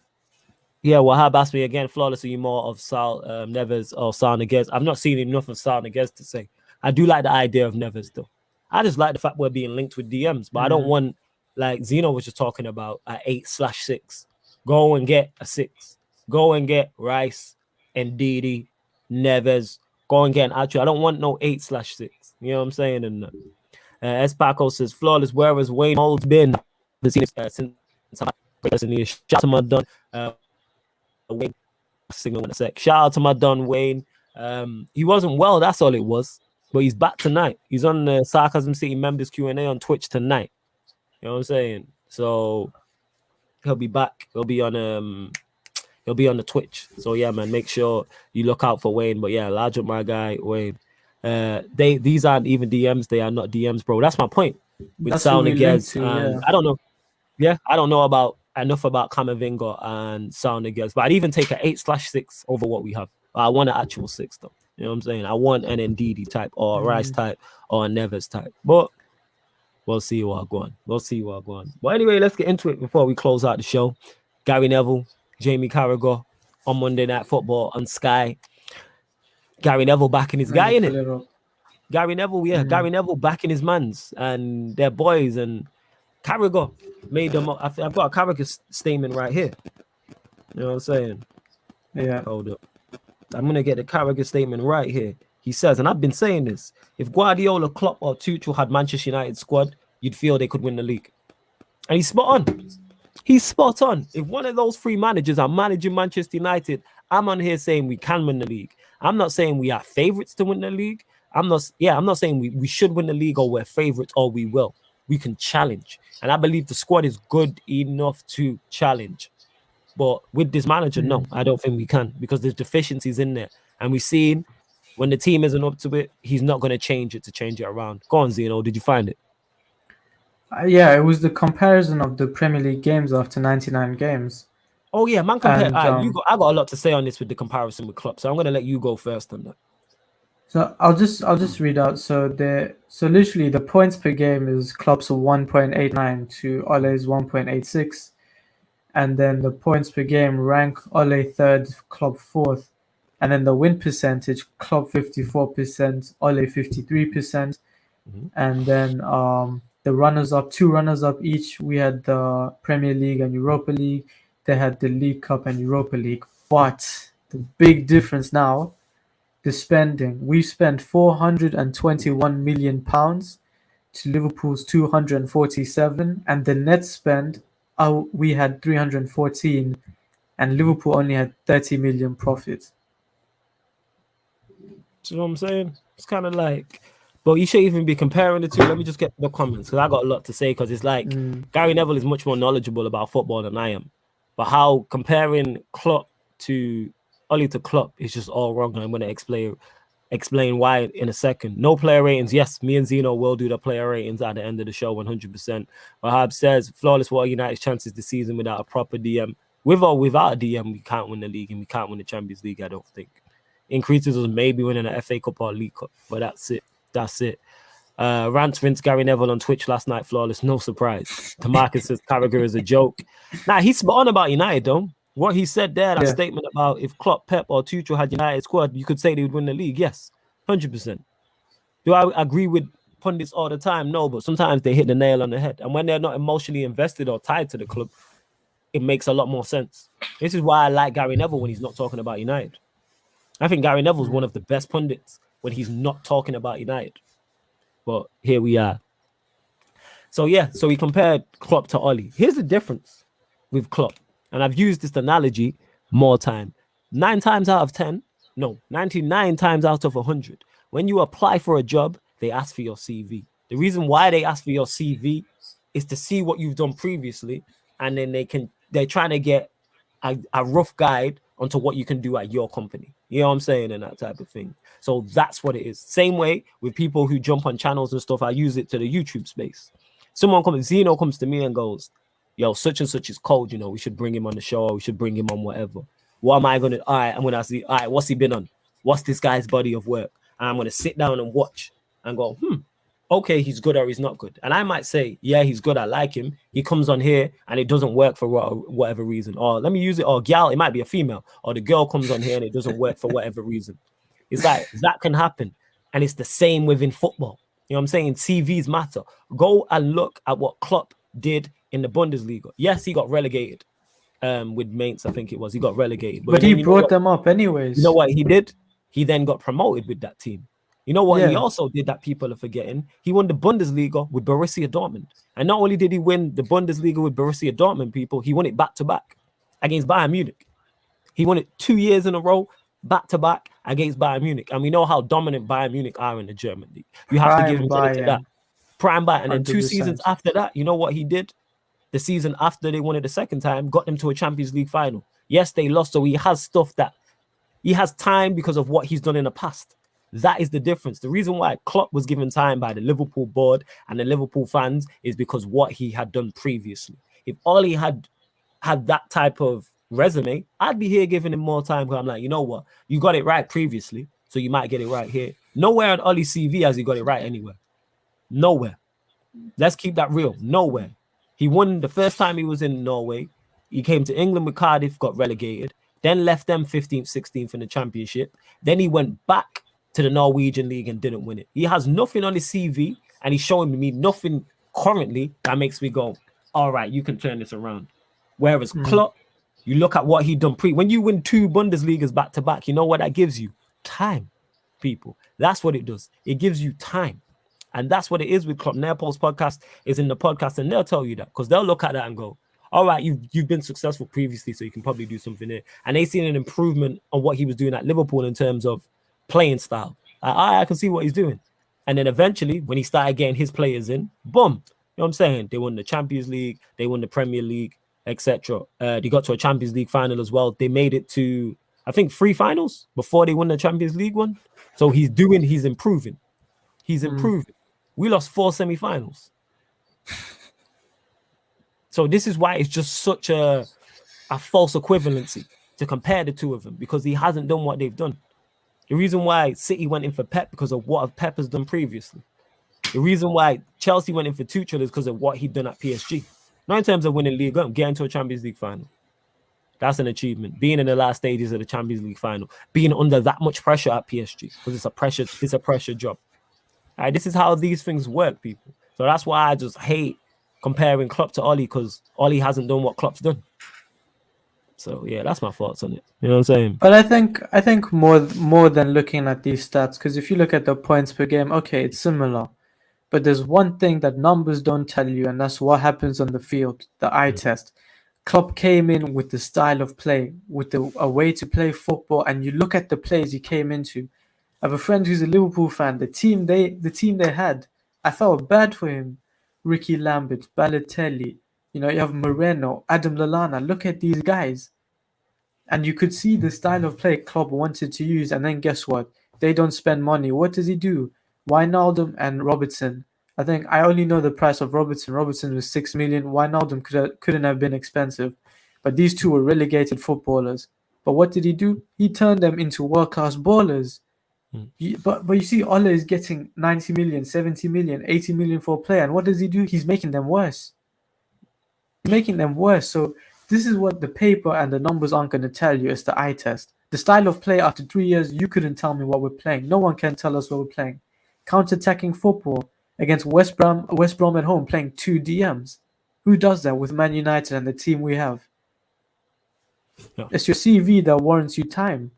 Wahab asked me again, Flawless, are you more of Sal Neves or Sal Niguez? I've not seen enough of Sal Niguez to say. I do like the idea of Neves, though. I just like the fact we're being linked with DMs, but I don't want, like Zeno was just talking about, an 8/6. Go and get a 6. Go and get Rice and Didi, Neves. Go and get an Achu. I don't want no 8/6. You know what I'm saying? And Espaco says, Flawless, where has Wayne Mold's been? Since I'm shout out to my done. Wayne, single in a sec. Shout out to my Don Wayne. He wasn't well, that's all it was. But he's back tonight. He's on the Sarcasm City members Q&A on Twitch tonight. You know what I'm saying? So he'll be back. He'll be on the Twitch. So yeah, man, make sure you look out for Wayne. But yeah, large up my guy, Wayne. These aren't even DMs, they are not DMs, bro. That's my point. With Sal Niguez, and I don't know. Yeah, I don't know about enough about Camavinga and Sal Niguez, but I'd even take an 8/6 over what we have. I want an actual 6 though. You know what I'm saying? I want an Ndidi type or a Rice type or a Neves type. But we'll see what go on. We'll see what go on. But anyway, let's get into it before we close out the show. Gary Neville, Jamie Carragher on Monday Night Football on Sky. Gary Neville backing his guy, innit? Gary Neville, yeah. Gary Neville backing his mans and their boys, and Carragher made them. I've got a Carragher statement right here. You know what I'm saying? Yeah. Hold up. I'm going to get the Carragher statement right here. He says, and I've been saying this, if Guardiola, Klopp or Tuchel had Manchester United squad, you'd feel they could win the league. And he's spot on. He's spot on. If one of those 3 managers are managing Manchester United, I'm on here saying we can win the league. I'm not saying we are favourites to win the league. I'm not saying we should win the league or we're favourites or we will. We can challenge. And I believe the squad is good enough to challenge. But with this manager, no, I don't think we can, because there's deficiencies in there. And we've seen when the team isn't up to it, he's not going to change it around. Go on, Zeno. Did you find it? Yeah, it was the comparison of the Premier League games after 99 games. Oh, yeah, man, compare. I got a lot to say on this with the comparison with Klopp. So I'm going to let you go first on that. So I'll just read out. So literally the points per game is Klopp's 1.89 to Ole's 1.86. And then the points per game rank Ole 3rd, Klopp 4th. And then the win percentage, Klopp 54%, Ole 53%. And then the runners-up, 2 runners-up each. We had the Premier League and Europa League. They had the League Cup and Europa League. But the big difference now, the spending. We spent £421 million to Liverpool's 247, and the net spend, we had 314, and Liverpool only had 30 million profit. You know what I'm saying? It's kind of like, but you should even be comparing the two. Let me just get the comments, because I got a lot to say, because it's like Gary Neville is much more knowledgeable about football than I am. But how comparing Klopp to Ole to Klopp is just all wrong, and I'm going to explain why in a second. No player ratings. Yes, me and Zeno will do the player ratings at the end of the show, 100%. Wahab says, Flawless, what are United's chances this season without a proper DM? With or without a DM, we can't win the league, and we can't win the Champions League, I don't think. Increases was maybe winning an FA Cup or League Cup, but that's it. Rants rinsed Gary Neville on Twitch last night, Flawless, no surprise. Tamarcus says Carragher is a joke. Nah, he's spot on about United, though. What he said there, that statement about if Klopp, Pep or Tuchel had United squad, you could say they would win the league. Yes, 100%. Do I agree with pundits all the time? No, but sometimes they hit the nail on the head. And when they're not emotionally invested or tied to the club, it makes a lot more sense. This is why I like Gary Neville when he's not talking about United. I think Gary Neville is one of the best pundits when he's not talking about United. But here we are. So yeah, so he compared Klopp to Ole. Here's the difference with Klopp. And I've used this analogy more time. 9 times out of 10, no, 99 times out of 100, when you apply for a job, they ask for your CV. The reason why they ask for your CV is to see what you've done previously, and then they're trying to get a rough guide onto what you can do at your company. You know what I'm saying? And that type of thing. So that's what it is. Same way with people who jump on channels and stuff, I use it to the YouTube space. Zeno comes to me and goes, yo, such and such is cold, we should bring him on the show, we should bring him on whatever. What am I gonna? All right, I'm gonna see. All right, what's he been on? What's this guy's body of work? And I'm gonna sit down and watch and go, okay, he's good or he's not good. And I might say, yeah, he's good. I like him. He comes on here and it doesn't work for whatever reason. Or let me use it. Or gal, it might be a female. Or the girl comes on here and it doesn't work for whatever reason. It's like that can happen. And it's the same within football. You know what I'm saying? CVs matter. Go and look at what Klopp did in the Bundesliga. Yes, he got relegated. With Mainz, I think it was. He got relegated. But he brought them up anyways. You know what he did? He then got promoted with that team. You know what he also did that people are forgetting? He won the Bundesliga with Borussia Dortmund. And not only did he win the Bundesliga with Borussia Dortmund, people, he won it back-to-back against Bayern Munich. He won it 2 years in a row, back-to-back against Bayern Munich. And we know how dominant Bayern Munich are in the German league. You have to give him credit to that. Prime Bayern. And then 2 seasons after that, you know what he did? The season after they won it the second time, got them to a Champions League final. Yes, they lost, so he has stuff that he has time because of what he's done in the past. That is the difference. The reason why Klopp was given time by the Liverpool board and the Liverpool fans is because what he had done previously. If Ollie had that type of resume, I'd be here giving him more time because I'm like, you know what? You got it right previously, so you might get it right here. Nowhere on Ollie's CV has he got it right anywhere. Nowhere. Let's keep that real. Nowhere. He won the first time he was in Norway. He came to England with Cardiff, got relegated, then left them 15th, 16th in the championship. Then he went back to the Norwegian league and didn't win it. He has nothing on his CV, and he's showing me nothing currently that makes me go, all right, you can turn this around. Whereas Klopp, you look at what he done when you win 2 Bundesligas back to back, you know what that gives you? Time, people. That's what it does. It gives you time. And that's what it is with Klopp. Neopold's podcast is in the podcast, and they'll tell you that because they'll look at that and go, all right, you've been successful previously, so you can probably do something here. And they've seen an improvement on what he was doing at Liverpool in terms of playing style. I can see what he's doing. And then eventually, when he started getting his players in, boom. You know what I'm saying? They won the Champions League, they won the Premier League, etc. They got to a Champions League final as well. They made it to, I think, 3 finals before they won the Champions League one. So he's improving. He's improving. We lost 4 semi-finals. So this is why it's just such a false equivalency to compare the two of them, because he hasn't done what they've done. The reason why City went in for Pep because of what Pep has done previously. The reason why Chelsea went in for Tuchel is because of what he'd done at PSG. Not in terms of winning League, getting to a Champions League final. That's an achievement. Being in the last stages of the Champions League final, being under that much pressure at PSG, because it's a pressure job. All right, this is how these things work, people. So that's why I just hate comparing Klopp to Ollie, because Ollie hasn't done what Klopp's done. So yeah, that's my thoughts on it. You know what I'm saying? But I think more than looking at these stats, because if you look at the points per game, okay, it's similar. But there's one thing that numbers don't tell you, and that's what happens on the field, the eye test. Klopp came in with the style of play, with a way to play football, and you look at the plays he came into. I have a friend who's a Liverpool fan. The team they had, I felt bad for him. Ricky Lambert, Balotelli, you have Moreno, Adam Lallana. Look at these guys. And you could see the style of play Klopp wanted to use, and then guess what? They don't spend money. What does he do? Wijnaldum and Robertson. I think I only know the price of Robertson. Robertson was 6 million. Wijnaldum couldn't have been expensive. But these two were relegated footballers. But what did he do? He turned them into world-class ballers. But you see, Ole is getting 90 million, 70 million, 80 million for a player. And what does he do? He's making them worse. So this is what the paper and the numbers aren't going to tell you. It's the eye test. The style of play after 3 years, you couldn't tell me what we're playing. No one can tell us what we're playing. Counter-attacking football against West Brom at home, playing 2 DMs. Who does that with Man United and the team we have? Yeah. It's your CV that warrants you time.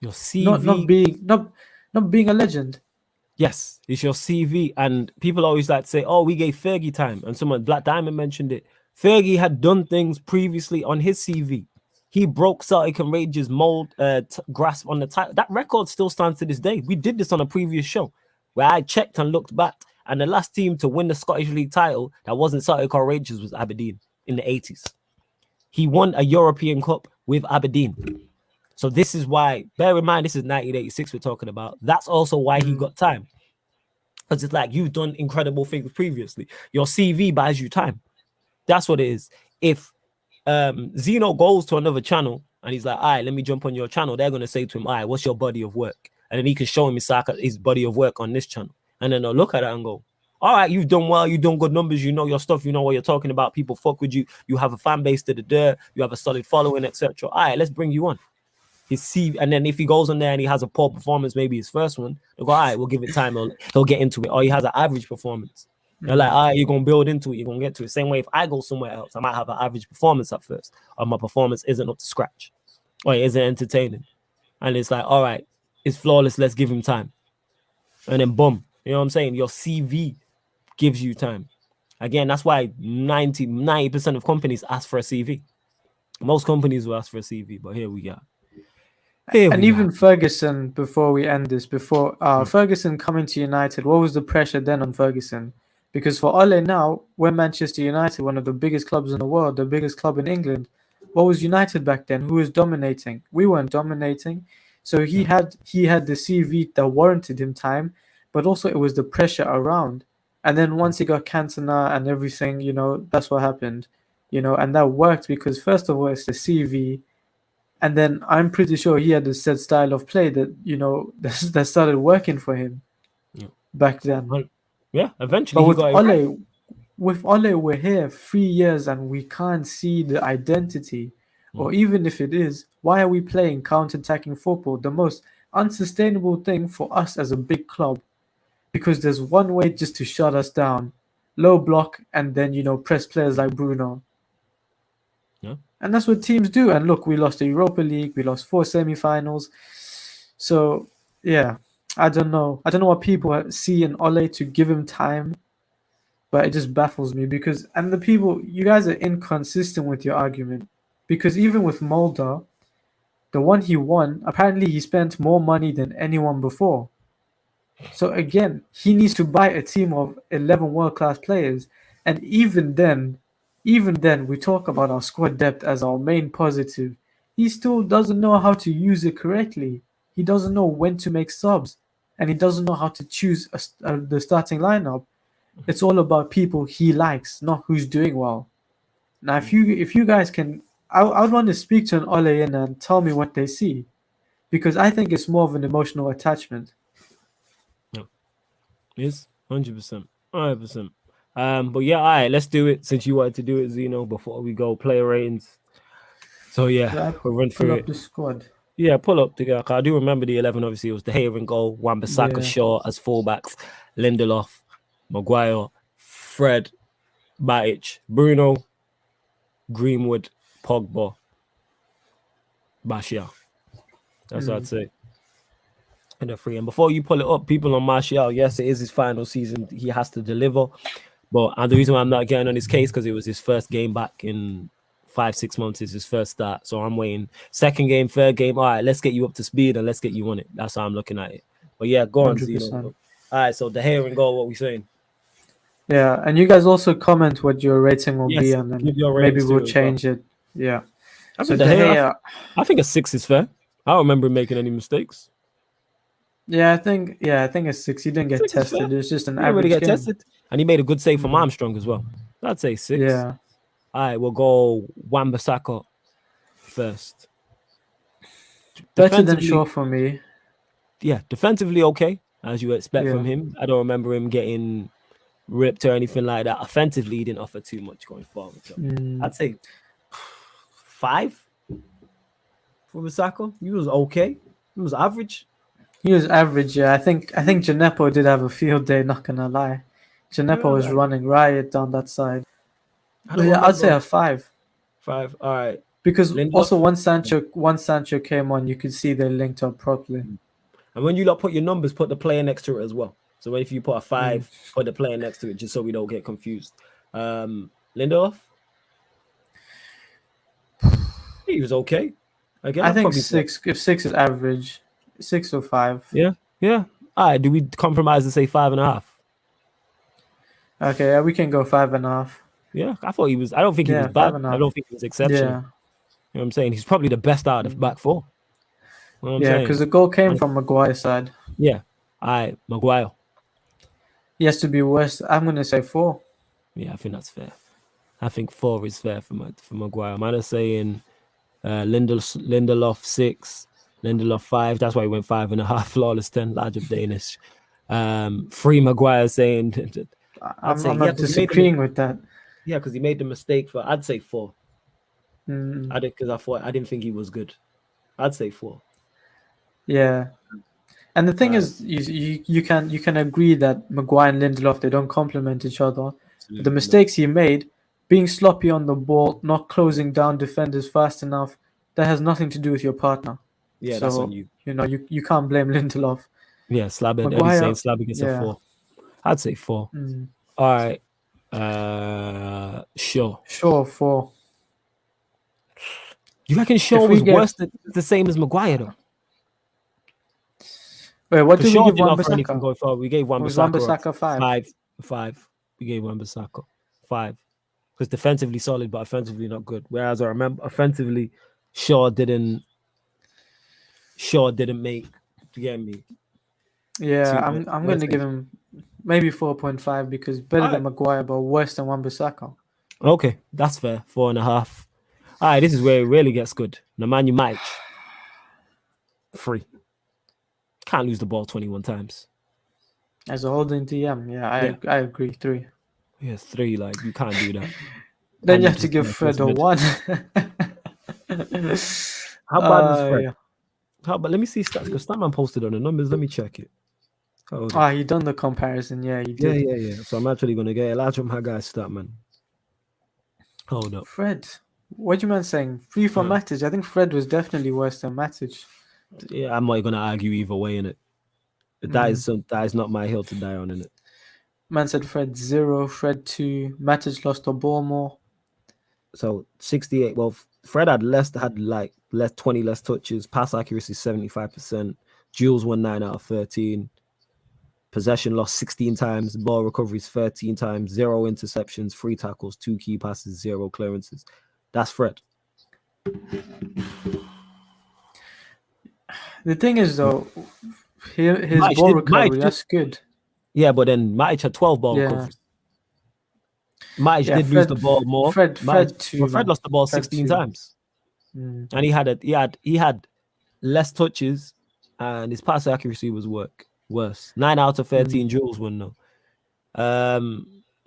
Your CV, not being a legend. Yes, it's your CV. And people always like to say, "Oh, we gave Fergie time," and someone, Black Diamond, mentioned it. Fergie had done things previously on his CV He broke Celtic and Rangers' mold grasp on the title. That record still stands to this day. We did this on a previous show where I checked and looked back, and the last team to win the Scottish League title that wasn't Celtic or Rangers was Aberdeen in the 80s. He won a European Cup with Aberdeen. So this is why, bear in mind, this is 1986 we're talking about. That's also why he got time. Because it's like, you've done incredible things previously. Your CV buys you time. That's what it is. If Zeno goes to another channel and he's like, all right, let me jump on your channel, they're going to say to him, all right, what's your body of work? And then he can show him his body of work on this channel. And then they'll look at it and go, all right, you've done well, you've done good numbers, you know your stuff, you know what you're talking about, people fuck with you, you have a fan base to the dirt, you have a solid following, etc. All right, let's bring you on. His CV, and then if he goes on there and he has a poor performance, maybe his first one, they'll go, all right, we'll give it time, he'll get into it. Or he has an average performance. They're like, all right, you're going to build into it, you're going to get to it. Same way if I go somewhere else, I might have an average performance at first, or my performance isn't up to scratch, or it isn't entertaining. And it's like, all right, it's flawless, let's give him time. And then boom, you know what I'm saying? Your CV gives you time. Again, that's why 90% of companies ask for a CV. Most companies will ask for a CV, but here we go. And even Ferguson, before we end this, Ferguson coming to United, what was the pressure then on Ferguson? Because for Ole now, we're Manchester United, one of the biggest clubs in the world, the biggest club in England. What was United back then? Who was dominating? We weren't dominating. So he had the CV that warranted him time, but also it was the pressure around. And then once he got Cantona and everything, that's what happened. And that worked because first of all, it's the CV. And then I'm pretty sure he had a set style of play that, that started working for him back then. Yeah, eventually. But with Ole, we're here 3 years and we can't see the identity. Or even if it is, why are we playing counter-attacking football? The most unsustainable thing for us as a big club. Because there's one way just to shut us down. Low block and then, press players like Bruno. Yeah. And that's what teams do. And look, we lost the Europa League. We lost 4 semi-finals. So, yeah, I don't know. I don't know what people see in Ole to give him time. But it just baffles me because, and the people, you guys are inconsistent with your argument. Because even with Mulder, the one he won, apparently he spent more money than anyone before. So again, he needs to buy a team of 11 world-class players. And even then, we talk about our squad depth as our main positive. He still doesn't know how to use it correctly. He doesn't know when to make subs. And he doesn't know how to choose the starting lineup. It's all about people he likes, not who's doing well. Now, if you guys can, I would want to speak to an Ole and tell me what they see. Because I think it's more of an emotional attachment. No. Yes, 100%. 100%. But yeah, all right, let's do it since you wanted to do it, Zeno, before we go player ratings. So yeah, we'll run through it. Pull up the squad. Yeah, pull up together. I do remember the 11, obviously. It was De Gea in goal, Wan-Bissaka, Shaw as fullbacks, Lindelof, Maguire, Fred, Matic, Bruno, Greenwood, Pogba, Martial. That's what I'd say. And the 3. And before you pull it up, people on Martial, yes, it is his final season. He has to deliver. And the reason why I'm not getting on his case because it was his first game back in 5-6 months is his first start. So I'm waiting. Second game, third game. All right, let's get you up to speed and let's get you on it. That's how I'm looking at it. But yeah, go on, Zeno. All right, so De Gea in goal, what we saying? Yeah, and you guys also comment what your rating will be, and then maybe we'll change it. Yeah. So De Gea, I think a 6 is fair. I don't remember him making any mistakes. Yeah, I think a 6. He didn't get tested. It was just an average game. Tested. And he made a good save from Armstrong as well. I'd say 6. Yeah. All right, we'll go Wan-Bissaka first. Better than Shaw for me. Yeah, defensively okay, as you expect from him. I don't remember him getting ripped or anything like that. Offensively, he didn't offer too much going forward. So I'd say 5 for Bissaka. He was okay. He was average. He was average, yeah. I think Gineppo did have a field day, not gonna lie. Gineppo was running riot down that side. I'd say a 5. 5, all right. Because also once Sancho came on, you could see they linked up properly. And when you put your numbers, put the player next to it as well. So if you put a 5, put the player next to it, just so we don't get confused. Lindelof? He was okay. Again, I I'd think probably say 6. If 6 is average, 6 or 5. yeah. All right, do we compromise and say 5.5? Okay, yeah, we can go 5.5. Yeah, I thought he was. I don't think he was Yeah, bad. five and a I half. don't think he was exceptional. Yeah, You know what I'm saying? He's probably the best out of the back four. You know what I'm yeah, saying? because the goal came from Maguire's side. Yeah. All right, Maguire. He has to be worse. I'm gonna say 4. Yeah, I think that's fair. I think 4 is fair for Maguire. Man is saying Lindelof 6, Lindelof 5. That's why he went 5.5. Flawless 10, large of Danish. 3 Maguire saying I'd say I'm yeah, not because he made disagreeing with that. because he made the mistake for I'd say 4. Mm, I did because I didn't think he was good. I'd say 4. yeah, and the thing Alright. is, you can agree that Maguire and Lindelof, they don't complement each other. But the mistakes he made, being sloppy on the ball, not closing down defenders fast enough, that has nothing to do with your partner. Yeah, that's on So you. you can't blame Lindelof. Yeah, Slab and Eddie saying Maguire, Slab gets a yeah. 4. I'd say 4. Mm, All right. Sure. sure, 4. You reckon Shaw If we was get worse than the same as Maguire though? Wait, what Because did we Shaw give didn't offer anything Wan-Bissaka? going forward. We gave Was Wan-Bissaka Wan-Bissaka 5? 5. We gave Wan-Bissaka 5. Because defensively solid, but offensively not good. Whereas I remember offensively, Shaw didn't make, you get me? Yeah, Too I'm much. I'm gonna give him maybe 4.5 because better than Maguire, but worse than Wan-Bissaka. Okay, that's fair. 4.5. All right, this is where it really gets good. Nemanja Matic. 3. Can't lose the ball 21 times. As a holding DM, I agree. 3. Yeah, 3. Like, you can't do that. Then And you you have to just give get Fred a mid. 1. How bad was Fred? Yeah. How about let me see stats because Statman posted on the numbers. Let me check it. Hold on. He done the comparison. Yeah, he Yeah, did. So I'm actually gonna get a lot from my guy Statman. Hold up. Fred, what do you man saying? 3 for Matic. I think Fred was definitely worse than Matic. Yeah, I'm not gonna argue either way in it. That is not my hill to die on in it. Man said Fred 0, Fred 2. Matic lost the ball more. So 68. Well, Fred had 20 less touches. Pass accuracy 75%. Duels won 9 out of 13. Possession lost 16 times. Ball recoveries 13 times. 0 interceptions. 3 tackles. 2 key passes. 0 clearances. That's Fred. The thing is, though, his ball recovery, that's good. Yeah, but then Matic had 12 ball recoveries. Matic did lose the ball more. Fred lost the ball 16 times. And he had less touches and his pass accuracy was worse. 9 out of 13 duels won though.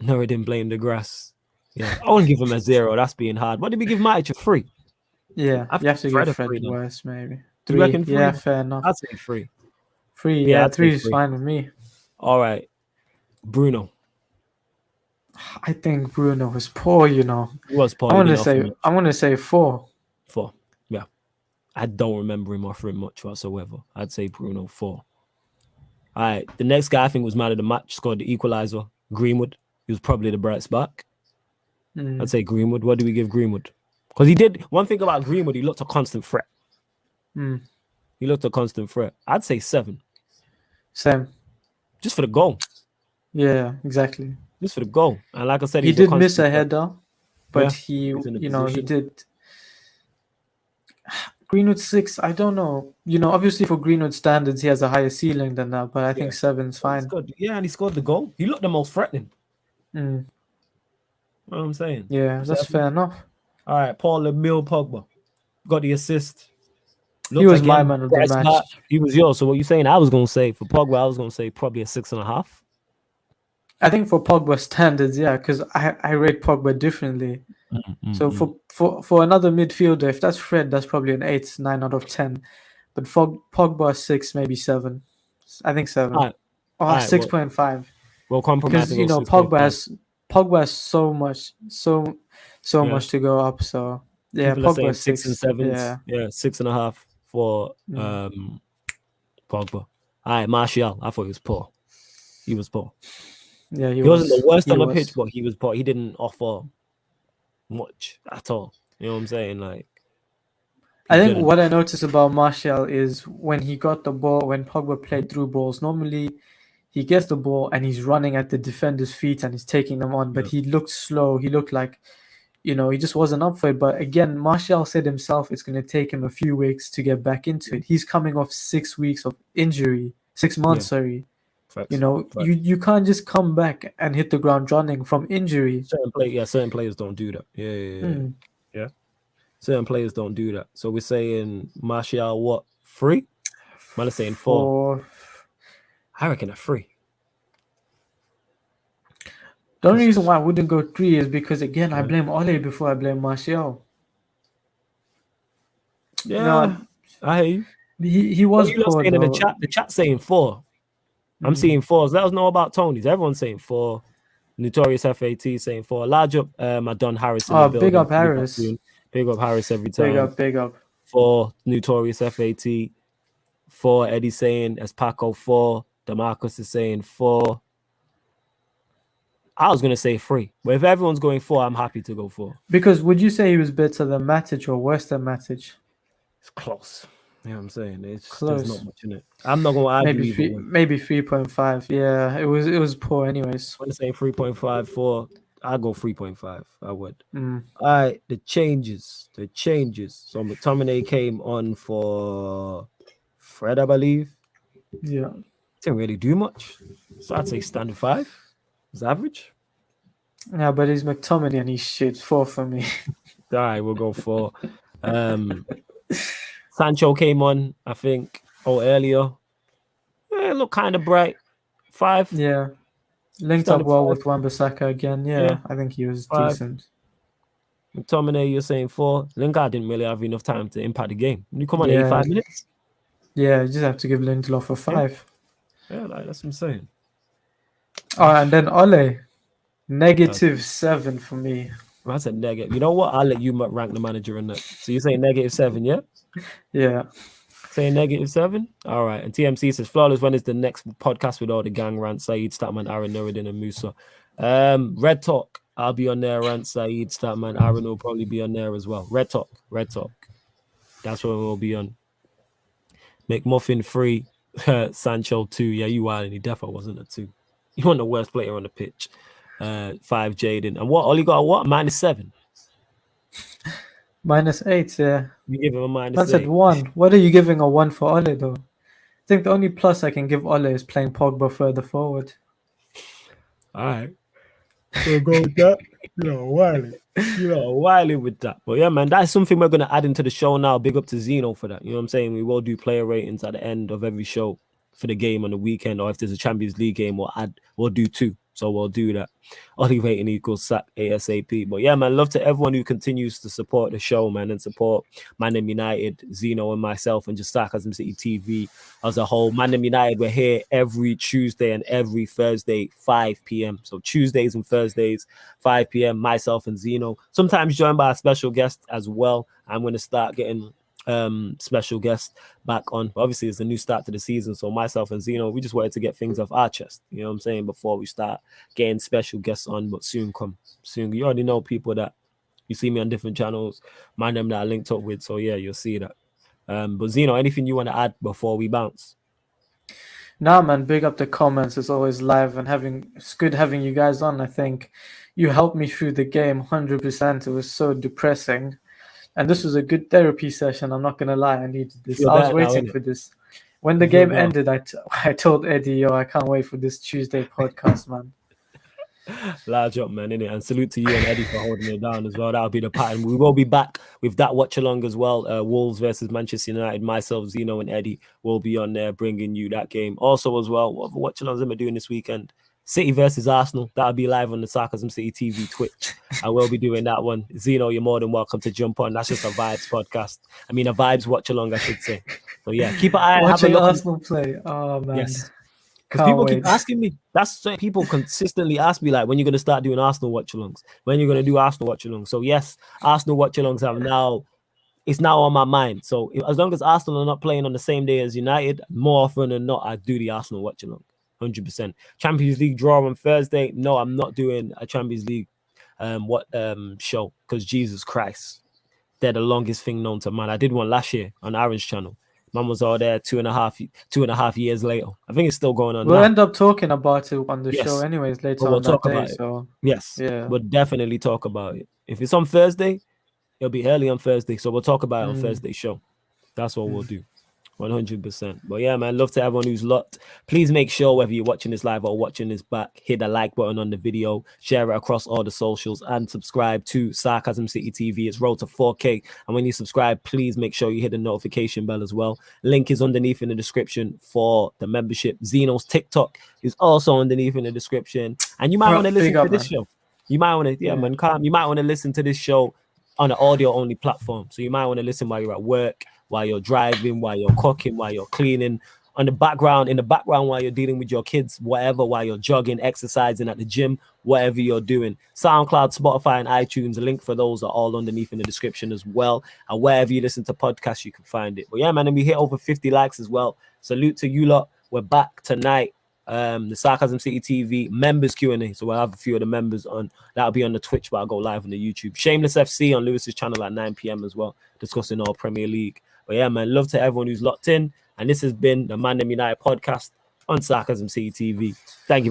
No, I didn't blame the grass. Yeah, I wouldn't give him a 0. That's being hard. What did we give Matic a 3? Yeah, you have to give Fred worse, maybe. 3. You reckon 3? Yeah, fair enough. I'd say 3. 3, yeah, 3 is fine with me. All right. Bruno. I think Bruno was poor, He was poor. I'm gonna say 4. 4. Yeah. I don't remember him offering much whatsoever. I'd say Bruno 4. All right. The next guy I think was man of the match, scored the equalizer. Greenwood. He was probably the bright spark. I'd say Greenwood. What do we give Greenwood? Because he did one thing about Greenwood, he looked a constant threat. He looked a constant threat. I'd say 7. Same. Just for the goal. Yeah, exactly. Just for the goal. And like I said, he did miss a header, but he did. Greenwood 6, I don't know. Obviously for Greenwood standards, he has a higher ceiling than that, but I think 7's fine. Yeah, and he scored the goal. He looked the most threatening. You know what I'm saying? Yeah, that's fair enough. All right, Paul Emile Pogba got the assist. He was my man of the match. He was yours. So what you saying? I was gonna say for Pogba, I was gonna say probably a 6.5. I think for Pogba standards, yeah, because I rate Pogba differently. So for another midfielder, if that's Fred, that's probably an 8, 9 out of 10. But for Pogba 6, maybe 7. I think 7. All right, 6.5. Well, compromise because Pogba has so much to go up. So yeah, Pogba 6 and 7. Yeah, 6.5 for Pogba. All right, Martial. I thought he was poor. He was poor. Yeah, he wasn't the worst on the pitch, but he was poor. He didn't offer much at all. You know what I'm saying? Like, I think what I noticed about Martial is when he got the ball, when Pogba played through balls, normally he gets the ball and he's running at the defender's feet and he's taking them on, but he looked slow. He looked like, he just wasn't up for it. But again, Martial said himself it's going to take him a few weeks to get back into it. He's coming off 6 weeks of injury, 6 months, sorry. Facts. You can't just come back and hit the ground running from injury. Certain players don't do that. Yeah. Certain players don't do that. So we're saying Martial, what, 3? Man is saying 4. I reckon a 3. The only reason why I wouldn't go 3 is because, again, I blame Ole before I blame Martial. Yeah, I hear you. He was poor, in the chat saying 4. I'm seeing 4s. Let us know about Tony's. Everyone's saying 4. Notorious FAT saying 4. Large up my Don Harris in the building. Big up Harris. Big up Harris every time. Big up. 4 Notorious FAT. 4 Eddie saying Paco 4. DeMarcus is saying 4. I was gonna say 3, but if everyone's going 4, I'm happy to go 4. Because would you say he was better than Matic or worse than Matic? It's close. You know what I'm saying? It's close. There's not much in it. I'm not gonna argue. Maybe 3.5. Yeah, it was poor anyways. I'm gonna say 3.5, 4. I'll go 3.5. I would. All right, the changes. So McTominay came on for Fred, I believe. Yeah. Didn't really do much. So I'd say standard 5. It's average. Yeah, but he's McTominay and he's shit. 4 for me. All right, we'll go 4. Sancho came on, I think, earlier. Yeah, it looked kind of bright. 5. Yeah. Linked up well with Wan-Bissaka again. Yeah, I think he was 5. decent. McTominay, you're saying 4. Lingard didn't really have enough time to impact the game. When you come on 85 minutes. Yeah, you just have to give Lindelof a 5. Yeah, that's what I'm saying. And then Ole, -7 for me. That's a negative. You know what? I'll let you rank the manager in that. So you're saying -7, yeah? Yeah. Saying -7? All right. And TMC says, Flawless, when is the next podcast with all the gang rants? Saeed, Statman, Aaron, Nuruddin, and Musa. Red Talk. I'll be on there. Rant, Saeed, Statman, Aaron will probably be on there as well. Red Talk. That's where we'll be on. McMuffin 3. Sancho 2. Yeah, you are. And he definitely wasn't a 2. You weren't the worst player on the pitch. 5 Jaden. And what? Ollie got a what? -7. -8, yeah. You give him a -8. That's at 1. What are you giving a 1 for Ole, though? I think the only plus I can give Ole is playing Pogba further forward. All right. We'll go with that. Wily with that. But yeah, man, that's something we're going to add into the show now. Big up to Zeno for that. You know what I'm saying? We will do player ratings at the end of every show for the game on the weekend, or if there's a Champions League game, we'll do 2. So we'll do that. Only rating equals sack ASAP. But yeah, man, love to everyone who continues to support the show, man, and support ManDem United, Zeno and myself, and just Sarcasm City TV as a whole. ManDem United, we're here every Tuesday and every Thursday, 5 p.m. So Tuesdays and Thursdays, 5 p.m., myself and Zeno. Sometimes joined by a special guest as well. I'm going to start getting special guest back on. Obviously, it's a new start to the season, so myself and Zeno, we just wanted to get things off our chest, you know what I'm saying, before we start getting special guests on. But soon. You already know people that you see me on different channels, ManDem that I linked up with, so yeah, you'll see that. But Zeno, anything you want to add before we bounce? Nah, man, big up the comments. It's always live, and it's good having you guys on. I think you helped me through the game 100%. It was so depressing. And this was a good therapy session. I'm not going to lie. I needed this. I was waiting for this. When the game ended, I told Eddie, yo, I can't wait for this Tuesday podcast, man. Large up, man, innit? And salute to you and Eddie for holding it down as well. That'll be the pattern. We will be back with that watch along as well. Wolves versus Manchester United. Myself, Zeno, and Eddie will be on there bringing you that game. Also, as well, what watch alongs am I doing this weekend? City versus Arsenal. That'll be live on the Sarcasm City TV Twitch. I will be doing that one. Zeno, you're more than welcome to jump on. That's just a vibes podcast. I mean, a vibes watch along, I should say. So yeah, keep an eye. Watching Arsenal play. Oh man. Yes. Because people keep asking me. That's so people consistently ask me, like, when you're going to start doing Arsenal watch alongs. When you're going to do Arsenal watch alongs. So yes, Arsenal watch alongs it's now on my mind. So as long as Arsenal are not playing on the same day as United, more often than not, I do the Arsenal watch along. 100%. Champions League draw on Thursday. No, I'm not doing a Champions League show, because Jesus Christ, they're the longest thing known to man. I did one last year on Aaron's channel. Man was all there 2.5 years later. I think it's still going on We'll now. end up talking about it on the show Yes. anyways later But we'll on that talk day. about it. So Yes. yeah. We'll definitely talk about it. If it's on Thursday, it'll be early on Thursday. So we'll talk about it on Thursday's show. That's what we'll do. 100%. But yeah, man, love to everyone who's locked. Please make sure whether you're watching this live or watching this back, hit the like button on the video, share it across all the socials, and subscribe to Sarcasm City TV. It's road to 4K. And when you subscribe, please make sure you hit the notification bell as well. Link is underneath in the description for the membership. Xeno's TikTok is also underneath in the description. And you might want to listen to this show. You might want to, man, calm. You might want to listen to this show on an audio-only platform. So you might want to listen while you're at work, while you're driving, while you're cooking, while you're cleaning, in the background while you're dealing with your kids, whatever, while you're jogging, exercising at the gym, whatever you're doing. SoundCloud, Spotify, and iTunes, a link for those are all underneath in the description as well. And wherever you listen to podcasts, you can find it. But yeah, man, and we hit over 50 likes as well. Salute to you lot. We're back tonight. The Sarcasm City TV members Q&A. So we'll have a few of the members on. That'll be on the Twitch, but I'll go live on the YouTube. Shameless FC on Lewis's channel at 9 p.m. as well, discussing all Premier League. But yeah, man, love to everyone who's locked in. And this has been the ManDem United podcast on Sarcasm City TV. Thank you very much.